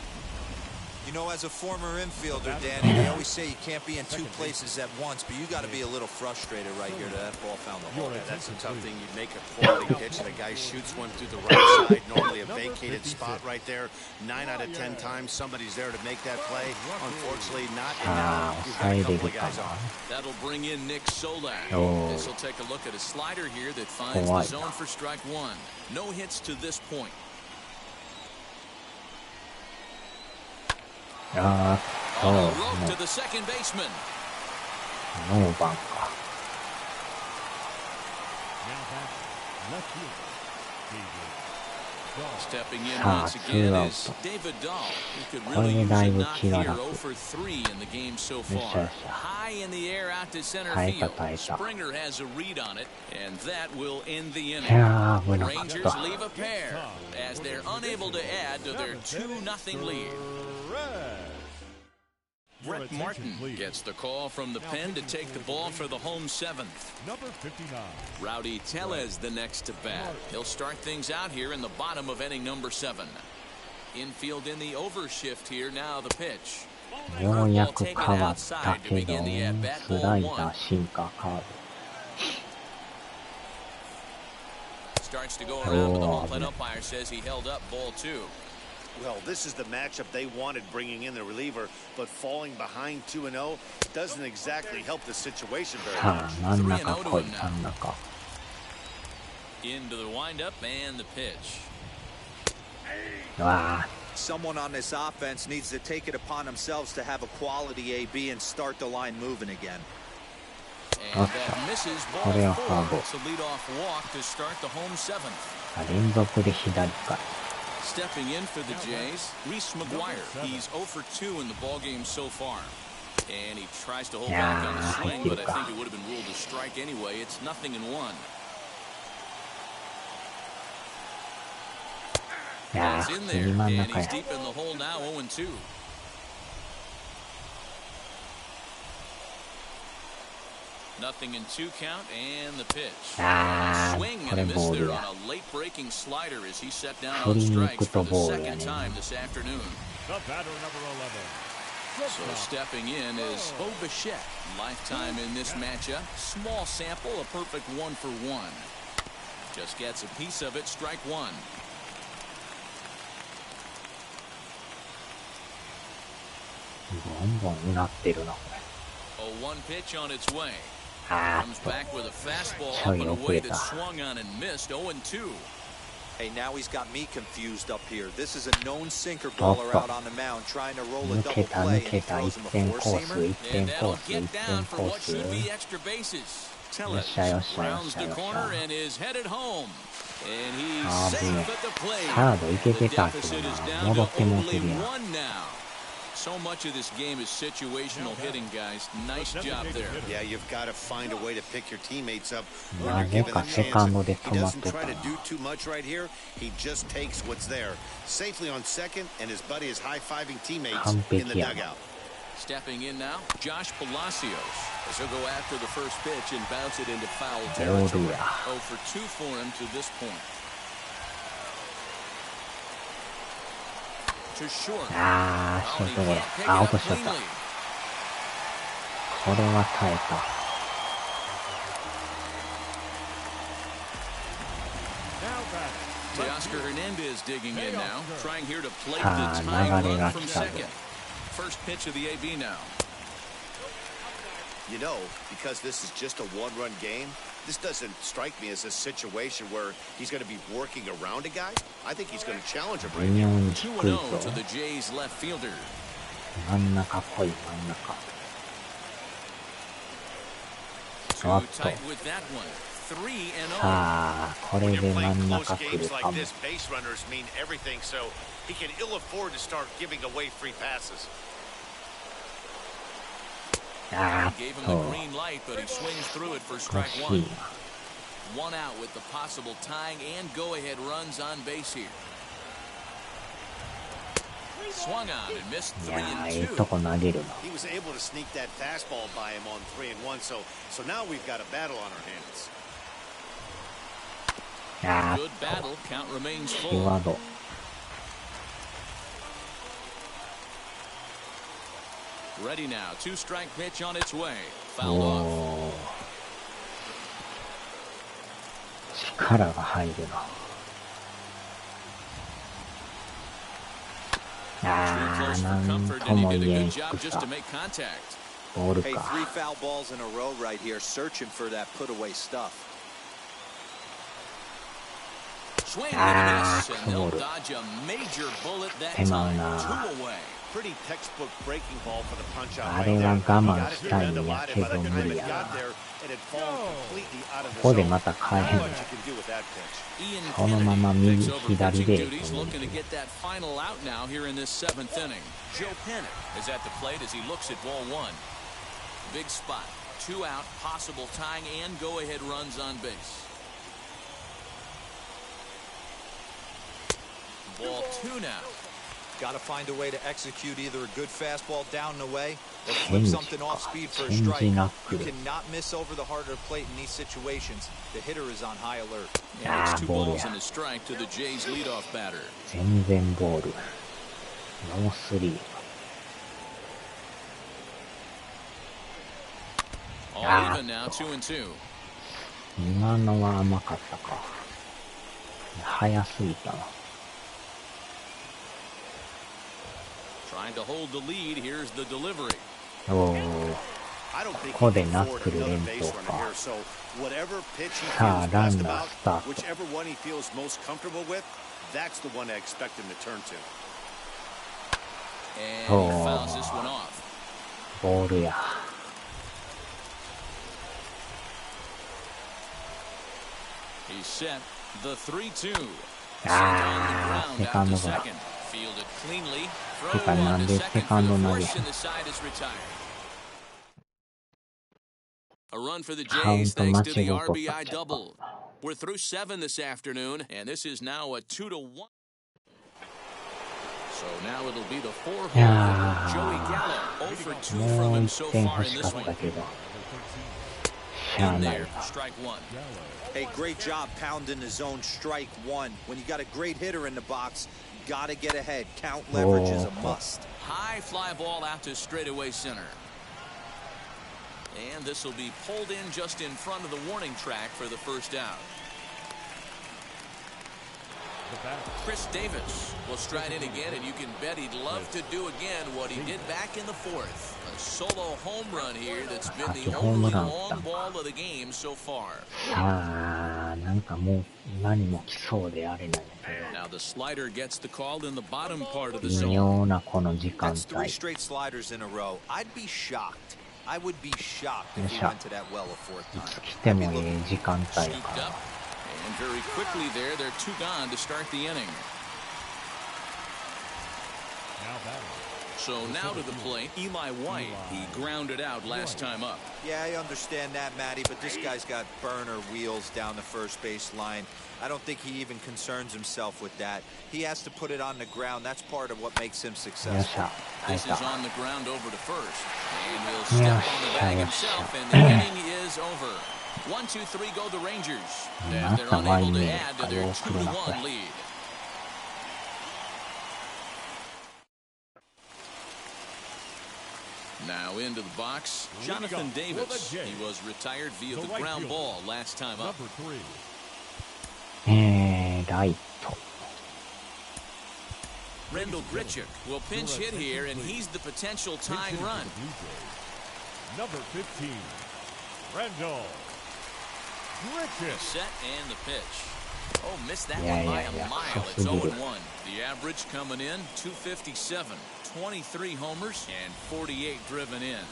You know, as a former infielder, Danny, they always say you can't be in two places at once, but you got to be a little frustrated right here that ball found the hole. Yeah, that's a tough thing. You make a quality pitch and a guy shoots one through the right side, normally a vacated spot right there. 9 out of 10 times somebody's there to make that play. Unfortunately, not. And now you've got a couple of guys on. That'll bring in Nick Solak. This will take a look at a slider here that finds the zone for strike one. No hits to this point. On a rope to the second baseman. No banka. Stepping in once again is David Dahl. He could really use a knock here. 0 for 3 in the game so far. High in the air out to center field. Springer has a read on it, and that will end the inning. Rangers leave a pair as they're unable to add to their 2-0 lead. Brett Martin gets the call from the pen to take the ball for the home seventh. Number 59. Rowdy Tellez the next to bat. He'll start things out here in the bottom of inning number 7. Infield in the overshift here. Now the pitch. ようやく変わったけど、スライダー進化カード。Starts to go around, but the home plate umpire says he held up ball 2. Well, this is the matchup they wanted, bringing in the reliever, but falling behind 2-0 doesn't exactly help the situation very much. 真ん中来い、真ん中。 Into the windup and the pitch. わあ。 Someone on this offense needs to take it upon themselves to have a quality AB and start the line moving again. And that misses ball 4. It's a leadoff walk to start the home 7th. 連続で左から。 Stepping in for the Jays, Reese McGuire. He's 0 for 2 in the ballgame so far. And he tries to hold back on the swing, but I think it would have been ruled a strike anyway. It's 0-1. That's in there, and he's deep in the hole now, 0-2. Nothing in 2 count, and the pitch. Swing and a miss there on a late breaking slider as he set down on strikes for the second time this afternoon. The batter, number 11. So stepping in is Bo Bichette. Lifetime in this matchup. Small sample, a perfect 1 for 1. Just gets a piece of it, strike 1. ボンボンうなってるな、これ。0-1 pitch on its way. あ Comes back with a fastball up and away that swung on and missed. 0-2. Hey, now he's got me confused up here. This is a known sinker baller out on the mound trying to roll a double play, and he throws him a four-seamer. And that'll get down for what should be extra bases. Tellez rounds the corner and is headed home. And he's safe at the plate. The deficit is down to only 1 now. So much of this game is situational hitting, guys. Nice job there. Yeah, you've got to find a way to pick your teammates up when you're given a chance. He doesn't try to do too much right here. He just takes what's there. Safely on second, and his buddy is high-fiving teammates in the dugout. Stepping in now, Josh Palacios. As he'll go after the first pitch and bounce it into foul territory. 0 for 2 for him to this point. To short. ああ、ショートゴロ。あ、落としちゃった。これは耐えた。Teoscar Hernandez digging in now, trying here to plate the tying run from second. First pitch of the AB now. You know, because this is just a one-run game, this doesn't strike me as a situation where he's going to be working around a guy. I think he's going to challenge him right now. 2-0 to the Jays left fielder. 真ん中来い、真ん中。Too tight with that one. 3-0. さあ、これで真ん中来るかも。Base runners mean everything, so he can ill afford to start giving away free passes. あーっと、惜しいな。One out with the possible tying and go-ahead runs on base here. Swung on and missed 3-2. いやー、いいとこ投げるな。He was able to sneak that fastball by him on 3-1, so now we've got a battle on our hands. あーっ Good battle. Count remains と、際 full. ど。Ready now. 2-strike pitch on its way. Fouled off. 力が入るな。なんとも言えん低さ。ボールか。3 foul balls in a row right here, searching for that put-away stuff. ボール。手間な。あれは我慢したいんやけど無理やな。ここでまた変えへんの。そのまま右左で。Big spot, 2 out, possible tying and go-ahead runs on base. Ball 2 now. Got to find a way to execute either a good fastball down and away or flip something off speed for a strike. You cannot miss over the harder plate in these situations. The hitter is on high alert. And it's 2 balls and a strike to the Jays leadoff batter. 全然ボール。ノースリー。今のは甘かったか。早すぎたな。おお。ここでナックル連投か。さあ、ランナースタート。おお。ボールや。He's set the 3-2. セカンドが。てかなんでセカンド投げ。A run for the Jays thanks to the RBI double. We're through 7 this afternoon, and this is now a 2-1. So now it'll be the 4-hole. Joey Gallo 0 for 2 from him so far in this one. In there, strike 1. Hey, great job pounding the zone, strike 1. When you got a great hitter in the box, gotta get ahead. Count leverage is a must. High fly ball out to straightaway center. And this will be pulled in just in front of the warning track for the first out. Chris Davis will stride in again, and you can bet he'd love to do again what he did back in the 4th. A solo home run here that's been the only long ball of the game so far. Now the slider gets the call in the bottom part of the zone. That's 3 straight sliders in a row. I'd be shocked. I would be shocked if he went to that well a 4th time. Scooped up, and very quickly there, they're 2 gone to start the inning. So now to the plate, Eli White. He grounded out last time up. Yeah, I understand that, Matty, but this guy's got burner wheels down the first base line. I don't think he even concerns himself with that. He has to put it on the ground. That's part of what makes him successful. This is on the ground over to first. And he'll step on the bag himself, and the inning is over. 1, 2, 3 go the Rangers. And they're unable to add to their 2-1 lead. Now into the box, Jonathan Davis. He was retired via the ground ball last time up. Rendell Grichuk will pinch hit here, and he's the potential tying run. Number 15, Rendell Grichuk. Set and the pitch. Oh, missed that one by a mile. It's 0-1. The average coming in, 257. 23 homers and 48 driven in.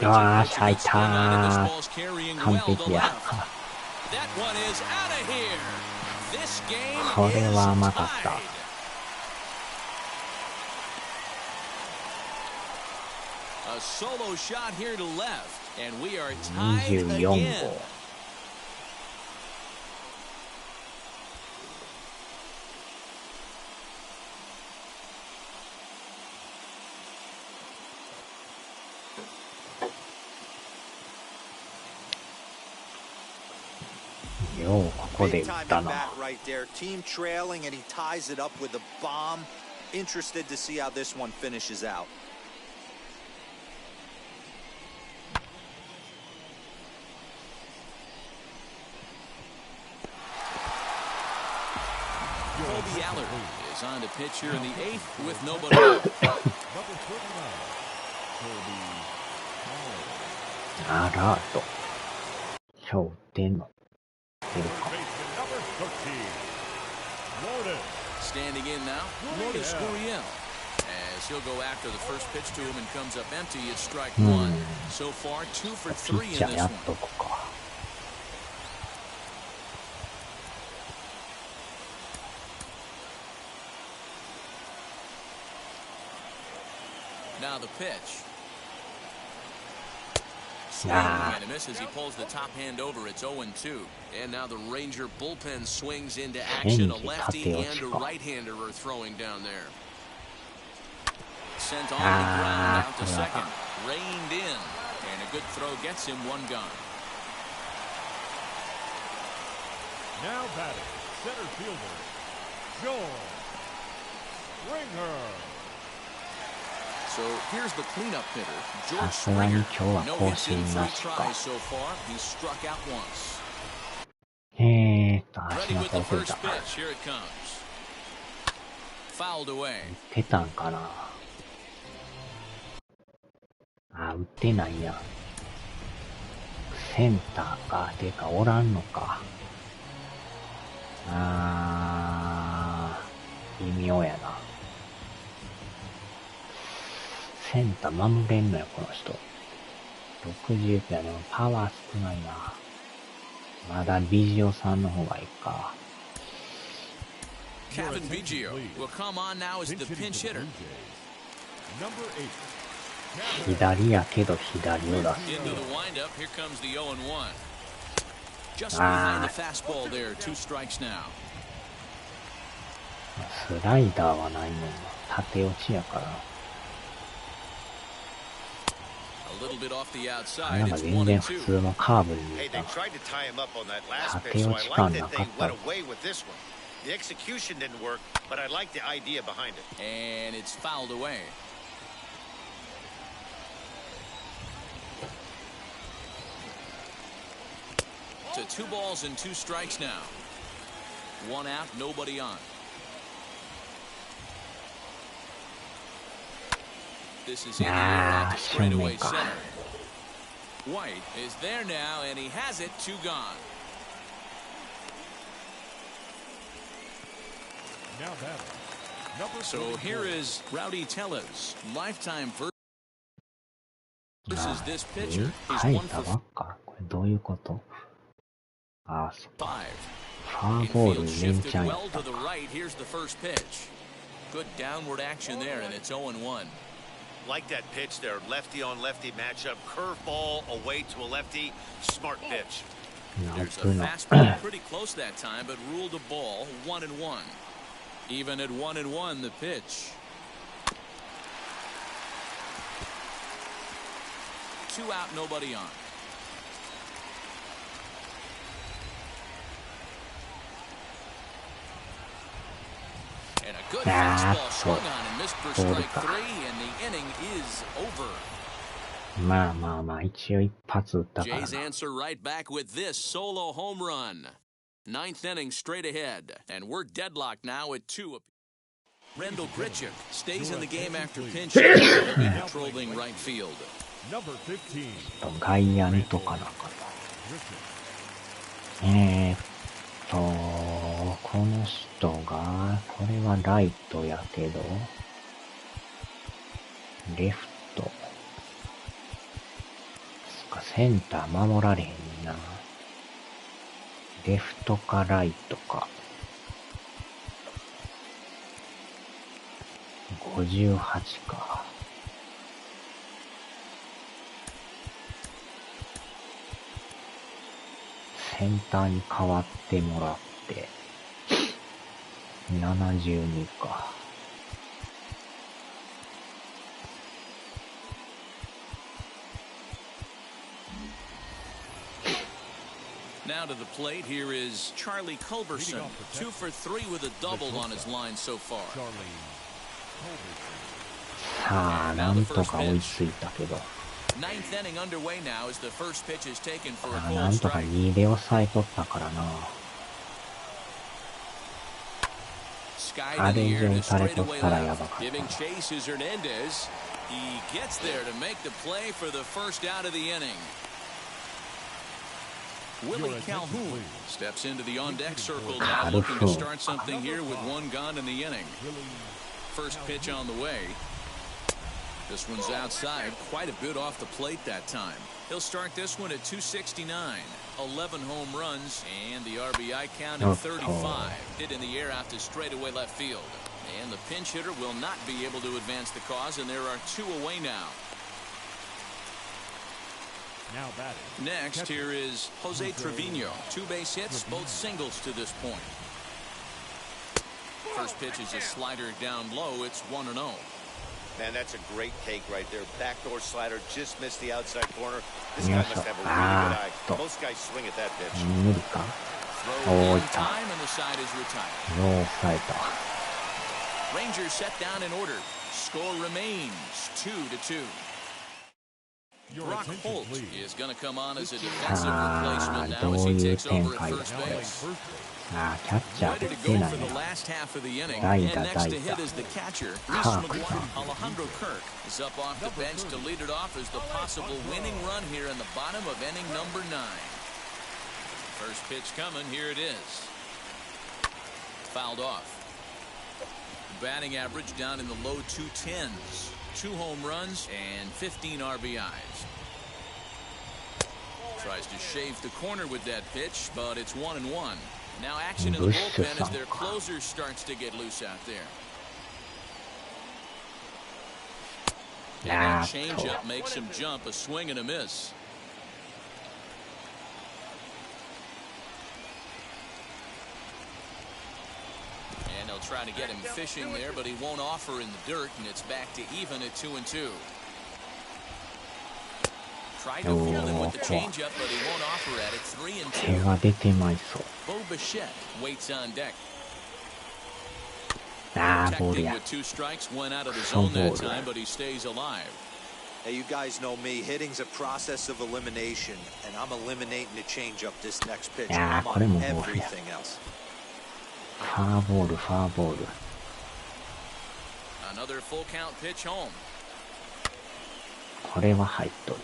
Gosh, I That one is out of here. This game is tied. A solo shot here to left, and we are tied again. ようここで打ったな。Right there. Team trailing and he ties it up with a bomb. Interested to see how this one finishes out. Kobe Allard is on to pitch here in the 8th with nobody out. Allard. あらーと。今日打ってんの。出るか。Standing in now, Lourdes Gurriel. As he'll go after the first pitch to him and comes up empty, it's strike one. So far, 2 for 3 in this one. Now the pitch. Swing and a miss as he pulls the top hand over. It's 0-2. And now the Ranger bullpen swings into action. A lefty and a right-hander are throwing down there. Sent on the ground out to second. Reined in. And a good throw gets him one gone. Now batting, center fielder, Joel Springer. So here's the cleanup hitter, George Springer. No hits in 3 tries so far. He's struck out once. Ready with the first pitch. Here it comes. Fouled away. 打ってたんかな。あ、打ってないやん。センターか。てか、おらんのか。微妙やな。センター守れんのよ、この人。60やでもパワー少ないな。まだビジオさんの方がいいか。Kevin Biggio will come on now as the pinch hitter. 左やけど左を出す。Into the windup, here comes the 0-1. Just behind the fastball there, 2 strikes now. スライダーはないもんな。縦落ちやから。なんか全然普通のカーブに見えた。縦落ち感なかった。The execution didn't work, but I like the idea behind it. And it's fouled away. To 2 balls and 2 strikes now. 1 out, nobody on. This is in the air to straightaway center. White is there now, and he has it. 2 gone. So here is Rowdy Tellez, lifetime versus this pitcher. He's 1 for 5. これどういうこと？ああ、そっか。ファーボールに連チャンやった。 Here's the first pitch. Good downward action there, and it's 0-1. Like that pitch there, lefty on lefty matchup, curveball away to a lefty, smart pitch. There's a fastball pretty close that time, but ruled a ball. 1-1. Even at 1-1, the pitch. 2 out, nobody on. And a good fastball swung on and missed for strike 3, and the inning is over. まあまあまあ、一応一発打ったからな。 Jay's answer right back with this solo home run. 9th inning straight ahead, and we're deadlocked now at 2. Rendell Grichuk stays in the game after pinch patrolling right field. Number 15. 外野にとかなかった。この人が、これはライトやけど、レフト。センター守られへんな。レフトかライトか。58か。センターに変わってもらって、72か。Now to the plate, here is Charlie Culberson. 2 for 3 with a double on his line so far. さあ、なんとか追いついたけど。Ninth inning underway now as the first pitch is taken for a な cold んとか strike. 2で抑えとったからな。Sky あ to the れ以 air 上 to 打たれとっ straightaway たらや left. ばかった。 Giving chase is Hernandez. He gets there to make the play for the first out of the inning. Willie Calhoun steps into the on-deck circle now, looking to start something here with 1 gone in the inning. First pitch on the way. This one's outside, quite a bit off the plate that time. He'll start this one at 269. 11 home runs and the RBI count at 35. Hit in the air out to straightaway left field. And the pinch hitter will not be able to advance the cause, and there are 2 away now. Now batting. Next, here is Jose Trevino. 2 base hits, both singles to this point. First pitch is a slider down low. It's 1-0. Man, that's a great take right there. Backdoor slider just missed the outside corner. This guy must have a really good eye. Most guys swing at that pitch. 無理か。 Throw in time, and the side is retired. よう抑えた。 Rangers set down in order. Score remains 2-2. Brock Holt is going to come on as a defensive replacement now as he takes over at first base. ああ、キャッチャー Ready 出 to て go ない for ね。 the last half of the inning. 代 And 打 next 代 to hit 打。 is the catcher, Reese カーク McGuire. さん。 Alejandro Kirk is up off the bench to lead it off as the possible winning run here in the bottom of inning number 9. First pitch coming. Here it is. Fouled off. Batting average down in the low 210s. 2 home runs and 15 RBIs. Tries to shave the corner with that pitch, but it's 1-1. Now action in the bullpen as their closer starts to get loose out there. And that changeup makes him jump, a swing and a miss. And they'll try to get him fishing there, but he won't offer in the dirt, and it's back to even at 2-2. Tried to fool him with the changeup, but he won't offer at it. 3-2. 手が出てまいそう。 Bo Bichette waits on deck. ああ、ボール Protected や。 with 2 strikes, went out of the zone that time, but he stays alive. Hey, you guys know me. Hitting's a process of elimination, and I'm eliminating the changeup this next pitch. Yeah, I'm on これもボールや。 everything else. ファーボール、ファーボール。 Another full count pitch home. これは入っとる。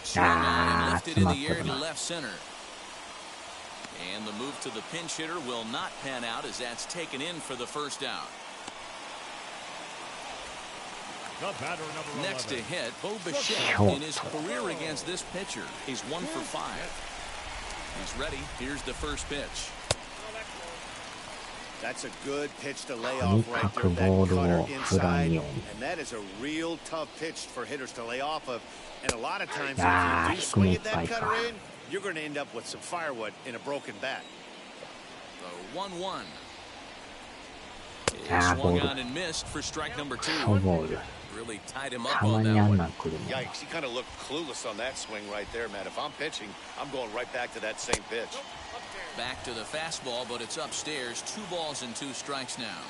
Swung on and lifted in the air to left center. And the move to the pinch hitter will not pan out as that's taken in for the first out. Next to hit, Bo Bichette in his career against this pitcher. He's 1 for 5. He's ready. Here's the first pitch. That's a good pitch to lay off right there. That cutter inside. And that is a real tough pitch for hitters to lay off of. And a lot of times, if you do swing at that cutter in, you're going to end up with some firewood in a broken bat. The 1-1. Swung on and missed for strike number 2. Really tied him up on that one. Yikes, he kind of looked clueless on that swing right there, man. If I'm pitching, I'm going right back to that same pitch. Back to the fastball, but it's upstairs. 2 balls and 2 strikes now.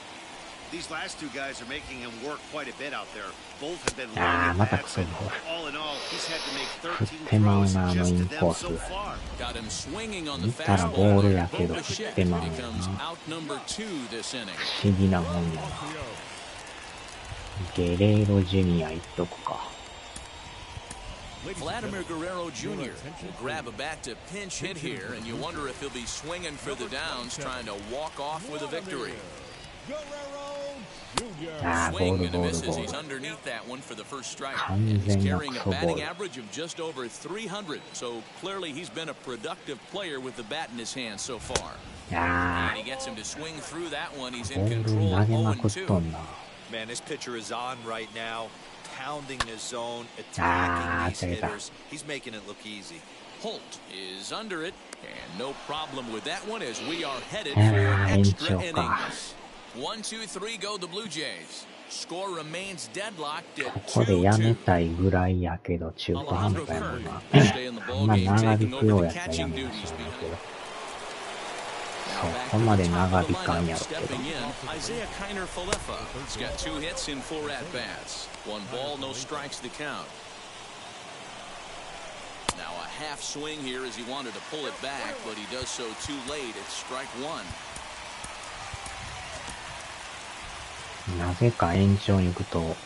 These last 2 guys are making him work quite a bit out there. Both have been long at bats, and all in all, he's had to make 13 throws just to them so far. Got him swinging on the fastball. Bo Bichette becomes out number 2 this inning. 不思議なもんやな。ゲレーロジュニアいっとくか。 Vladimir Guerrero Jr. will grab a bat to pinch hit here, and you wonder if he'll be swinging for the downs, trying to walk off with a victory. Swing and a miss as he's underneath that one for the first strike. And he's carrying a batting average of just over 300, so clearly he's been a productive player with the bat in his hand so far. And he gets him to swing through that one. He's in control 0-2. Man, this pitcher is on right now, pounding his zone, attacking these hitters. He's making it look easy. Holt is under it, and no problem with that one as we are headed for extra innings. 1, 2, 3 go the Blue Jays. Score remains deadlocked at ここでやめ 2-2. たいぐらいやけど、中途半 Alejandro 端やもん Kirk な。 will stay in the あ ball んま game, 長 taking 引く over よう the やったらや catching めな duties しないけ behind. ど。 Now そ back こ to ま the で top 長 of 引 the かん lineup, やろけど。 stepping in, Isaiah Kiner-Falefa. He's got 2 hits in 4 at-bats. 1 ball, no strikes to count. Now a half swing here as he wanted to pull it back, but he does so too late. It's strike 1. なぜか延長に行くと、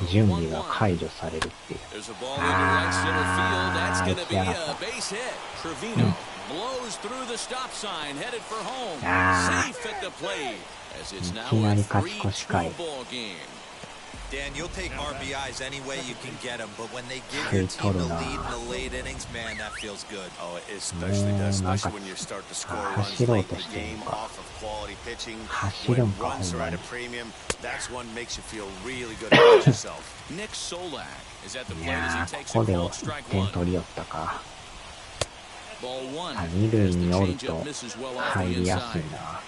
準備が解除されるっていう。There's a ball into right center field. That's going to be a base hit. Trevino blows through the stop sign, headed for home. Safe at the plate, as it's now a 3-2 ball game. Dan, you'll take RBIs any way you can get them, but when they give your team the lead in the late innings, man, that feels good. Oh, it especially does, especially when you start to score runs late in the game off of quality pitching. When runs are at a premium, that's one makes you feel really good about yourself. Nick Solak is at the い plate や as he ー、 takes こ a こで called 1 strike 点 1. 取り寄ったか。 Ball 1. あ、二塁 As the におる changeup と misses well off 入 the りやす inside. いな。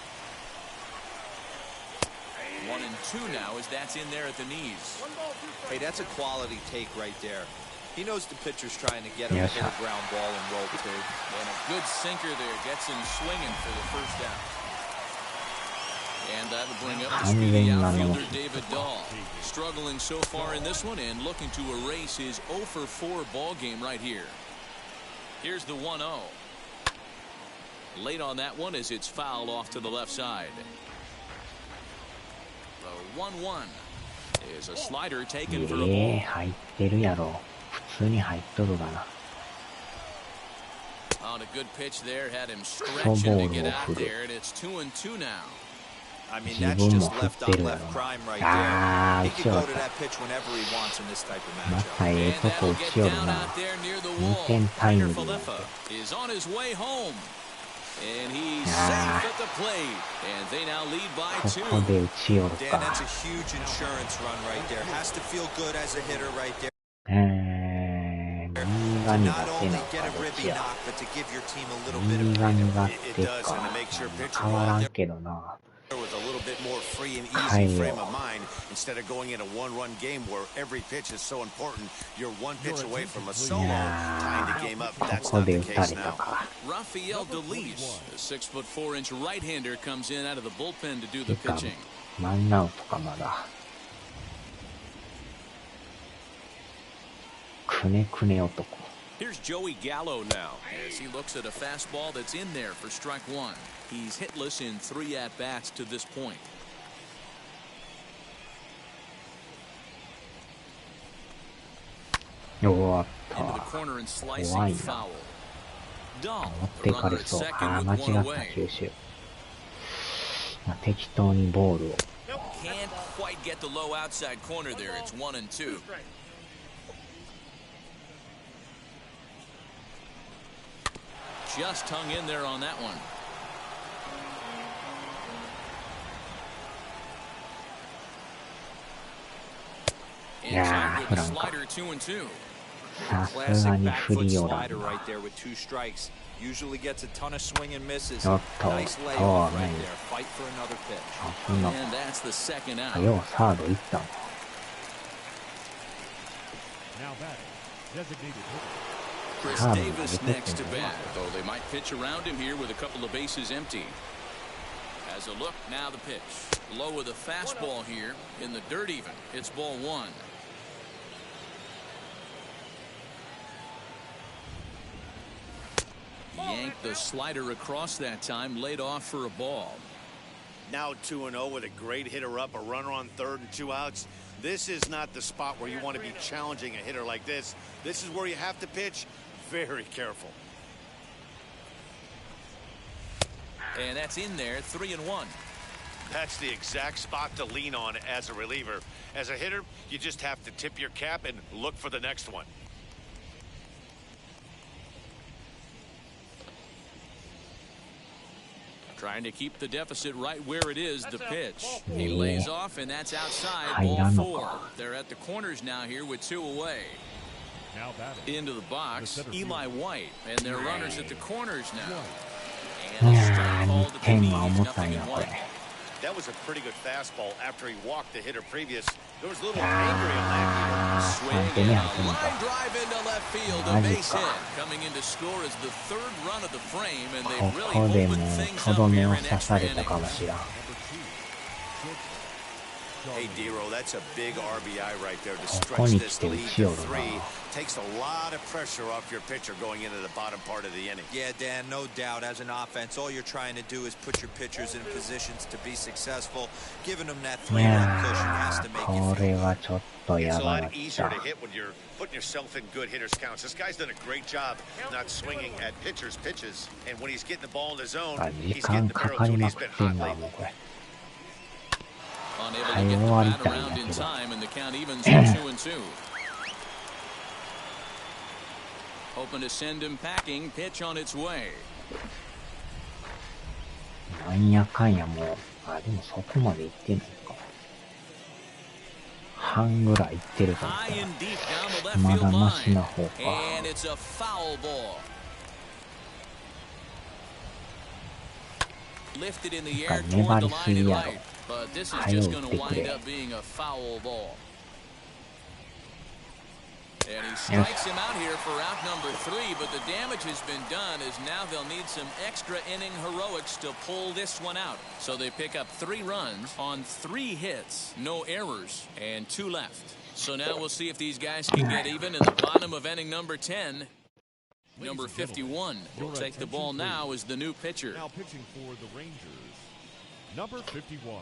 1 and 2 now as that's in there at the knees. Hey, that's a quality take right there. He knows the pitcher's trying to get him to hit a ground ball and roll too. And a good sinker there gets him swinging for the first out. And that'll bring up the speedy outfielder David Dahl. Struggling so far in this one and looking to erase his 0 for 4 ball game right here. Here's the 1-0. Late on that one as it's fouled off to the left side. The 1-1 is a slider taken for a ball. 入ってるやろ。普通に入っとるがな。 On a good pitch there, had him stretching to get out there, and it's 2-2 now. I mean, that's just left on left crime right there. He can go to that pitch whenever he wants in this type of matchup. And that'll get down out there near the wall. Kiner-Falefa is on his way home. And he's safe at the plate. And they now lead by 2. ここで打ち寄る Dan, か。 that's a huge insurance run right there. Has to feel good as a hitter right there. 右が苦 Not 手 only なの get か a どっ ribby ちや。 knock, but to give your team a little bit of 右が freedom. 苦手か。変わらんけどな。 With a little bit more free and easy frame of mind instead of going in a one-run game where every pitch is so important. You're one pitch away from a solo, tying the game up. That's not the case now. Rafael Delis, the 6'4" right-hander, comes in out of the bullpen to do the pitching. ワンアウトかまだ。くねくね男。 Here's Joey Gallo now as he looks at a fastball that's in there for strike 1. He's hitless in 3 at-bats to this point. Into the corner and slicing foul. Dahl, 持っ the ていか runner れ at そう。 second ああ、間 with 違 one った、 away. 球種。適当にボールを。Can't quite get the low outside corner there. It's 1 and 2. Just hung in there on that one. Inside with a slider, 2 and 2. さすが Classic に back 振 foot り寄らん slider な。 right there with 2 strikes. Usually gets a ton of swing and misses. ちょっと、 Nice そう layoff right ね。 there. Fight for another pitch. あ、そんな。 And that's the second out. ようサード行ったん。 Now batting, designated hitter. Chris Davis next to bat, though they might pitch around him here with a couple of bases empty. As a look, now the pitch. Low with a fastball here in the dirt even. It's ball 1. Yanked the slider across that time, laid off for a ball. Now 2-0 with a great hitter up, a runner on third and 2 outs. This is not the spot where you want to be challenging a hitter like this. This is where you have to pitch very careful. And that's in there, 3 and 1. That's the exact spot to lean on as a reliever. As a hitter, you just have to tip your cap and look for the next one. Trying to keep the deficit right where it is, the pitch. He lays off, and that's outside, ball 4. They're at the corners now here with 2 away. Now batting. Into the box, Eli White, and their runners at the corners now. 2点は重たいな、これ。That was a pretty good fastball after he walked the hitter previous. There was a little angry on that swing and a line drive into left field. A base hit coming in to score is the third run of the frame, and they've really opened things up here in extra innings. Hey, Dero, that's a big RBI right there to stretch this lead to 3. Takes a lot of pressure off your pitcher going into the bottom part of the inning. Yeah, Dan, no doubt. As an offense, all you're trying to do is put your pitchers in positions to be successful. Giving them that 3-run cushion has to make you feel good. It's a lot easier to hit when you're putting yourself in good hitters' counts. This guy's done a great job not swinging at pitchers' pitches. And when he's getting the ball in his zone, he's getting the barrel to it. He's been hot lately. Unable to get the bat around in time, and the count evens at 2-2. Hoping to send him packing. Pitch on its way. なんやかんやもう、でもそこまで行ってないか。半ぐらい行ってると思ったら、まだマシな方か。And it's a foul ball. Lifted in the air toward the line in right. But this is just going to wind up being a foul ball. And he strikes him out here for out number 3, but the damage has been done as now they'll need some extra inning heroics to pull this one out. So they pick up 3 runs on 3 hits, no errors, and 2 left. So now we'll see if these guys can get even in the bottom of inning number 10. Number 51 will take the ball now as the new pitcher. Now pitching for the Rangers, number 51.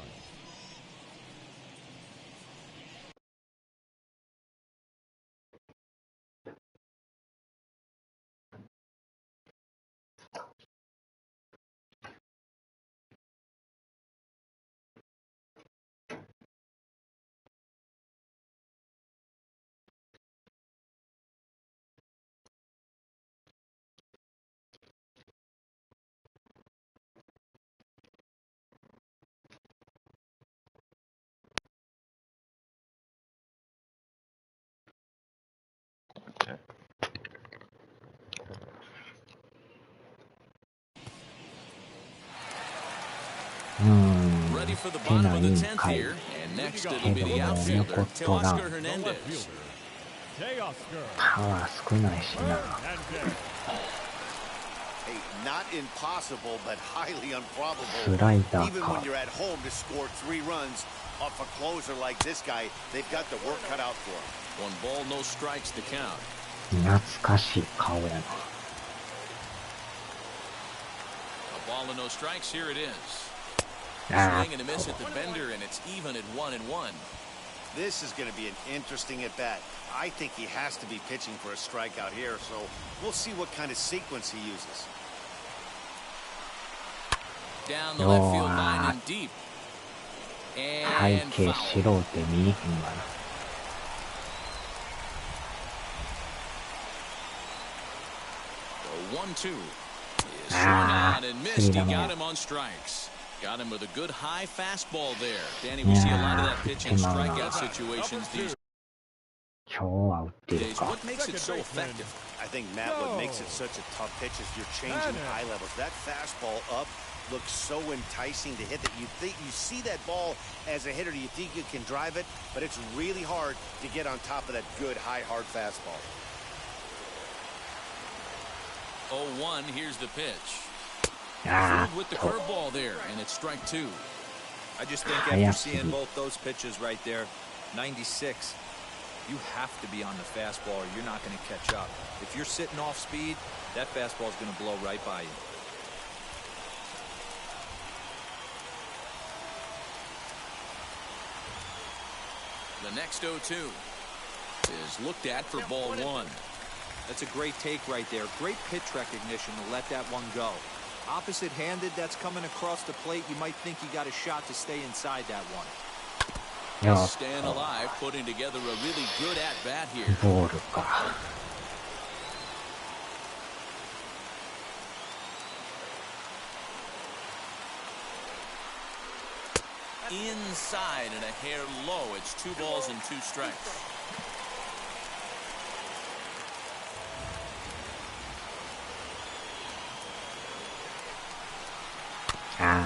Ready for the bottom of the 10th here, and next it'll be the outfielder, Teoscar Hernandez. パワー少ないしな。Hey, not impossible, but highly improbable. スライダー Even か。 when you're at home to score 3 runs off a closer like this guy, they've got the work cut out for him. 1 ball, no strikes to count. 懐かしい顔やな。A ball and no strikes. Here it is. Swing and a miss at the bender, and it's even at 1-1. This is going to be an interesting at bat. I think he has to be pitching for a strikeout here, so we'll see what kind of sequence he uses. Down the left field line and deep. 背 And 景 foul. 素人見えへんわな。The 1-2 is swung out and missed. He got him on strikes. Got him with a good high fastball there. Danny, we see a lot of that pitch in strikeout situations these 今日は打ってる days. か。 What makes it so effective? I think, Matt, what makes it such a tough pitch is you're changing eye levels. That fastball up looks so enticing to hit that you think you see that ball as a hitter, you think you can drive it, but it's really hard to get on top of that good high hard fastball. 0-1, here's the pitch. あ With the curveball there, and it's strike 2. I just think after seeing both those pitches right there, 96, you have to be on the fastball or you're not going to catch up. If you're sitting off speed, that fastball is going to blow right by you. The next 0-2 is looked at for ball 1. That's a great take right there. Great pitch recognition to let that one go. Opposite-handed, that's coming across the plate. You might think you got a shot to stay inside that one. Staying alive, putting together a really good at-bat here. ボールか。 Inside and a hair low. It's 2 balls and 2 strikes.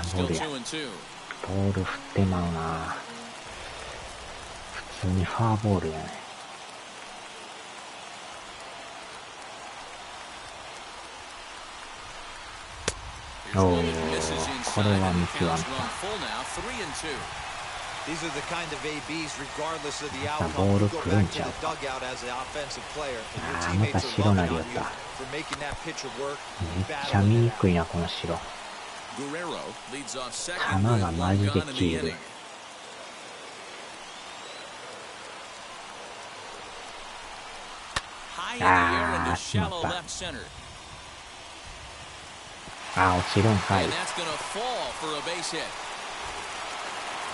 Still 2-2. ボール振ってまうな。普通にフォアボールやね。おー、これは見極めた。These are the kind of ABs, regardless of the ボ outcome. ール You go 来るん back ち to ゃう the か。 dugout as an offensive player, and your また teammates are 白な loving りや on っ you た。 for making that pitcher work. めっちゃ見にくいな、この白。球がマジで消える。あー、しまった。あー、落ちるんかい。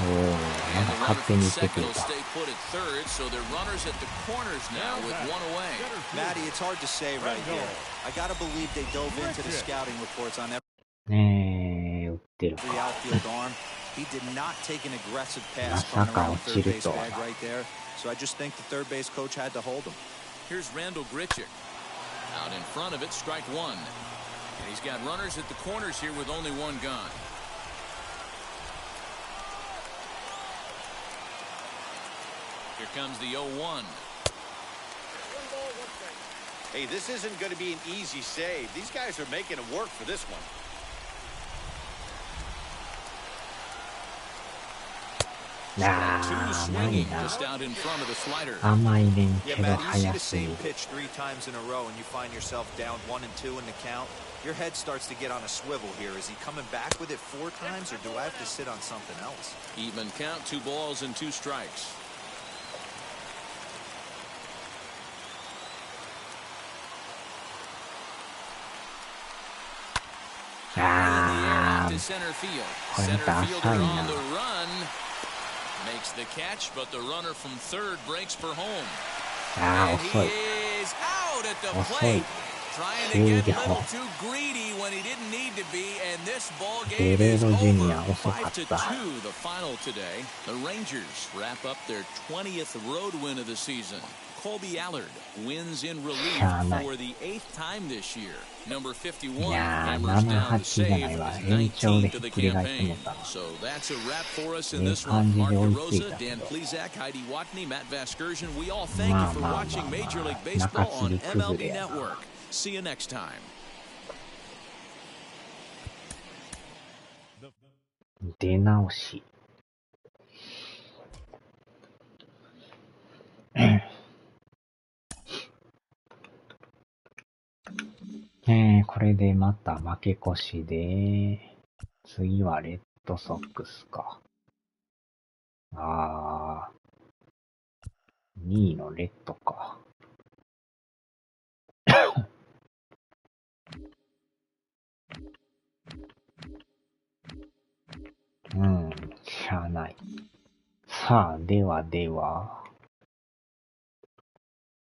おー、なんか勝手に行ってくれた。Maddie, it's hard to say right here. I gotta believe they dove into the scouting reports on every 打ってるか。 outfield arm. He did not take an aggressive ま pass さ coming か around 落 third ちる base とは bag right there. So I just think the third base coach had to hold him. Here's Randall Grichuk. Out in front of it, strike one. And he's got runners at the corners here with only one gone. Here comes the 0-1. Hey, this isn't going to be an easy save. These guys are making it work for this one. Two swinging just out in front of the slider. 甘いねんけ Yeah, ど Matt, you see 速 the すぎ same る。 pitch 3 times in a row and you find yourself down 1 and 2 in the count. Your head starts to get on a swivel here. Is he coming back with it 4 times, or do I have to sit on something else? Even count, 2 balls and 2 strikes. To center field. Center fielder on the run. Makes the catch, but the runner from third breaks for home. And he is out at the plate. Trying to get a little too greedy when he didn't need to be, and this ball game is over. 5-2, the final today. The Rangers wrap up their 20th road win of the season. Colby Allard wins in relief for the 8th time this year. Number 51 hammers down the save, 19th of the campaign. So that's a wrap for us in this one. Mark DeRosa, Dan Plesac, Heidi Watney, Matt Vasgersian. We all thank you for watching Major League Baseball on MLB Network. See you next time. 出直し。これでまた負け越しで、次はレッドソックスか。2位のレッドか。しゃあない。さあ、ではでは。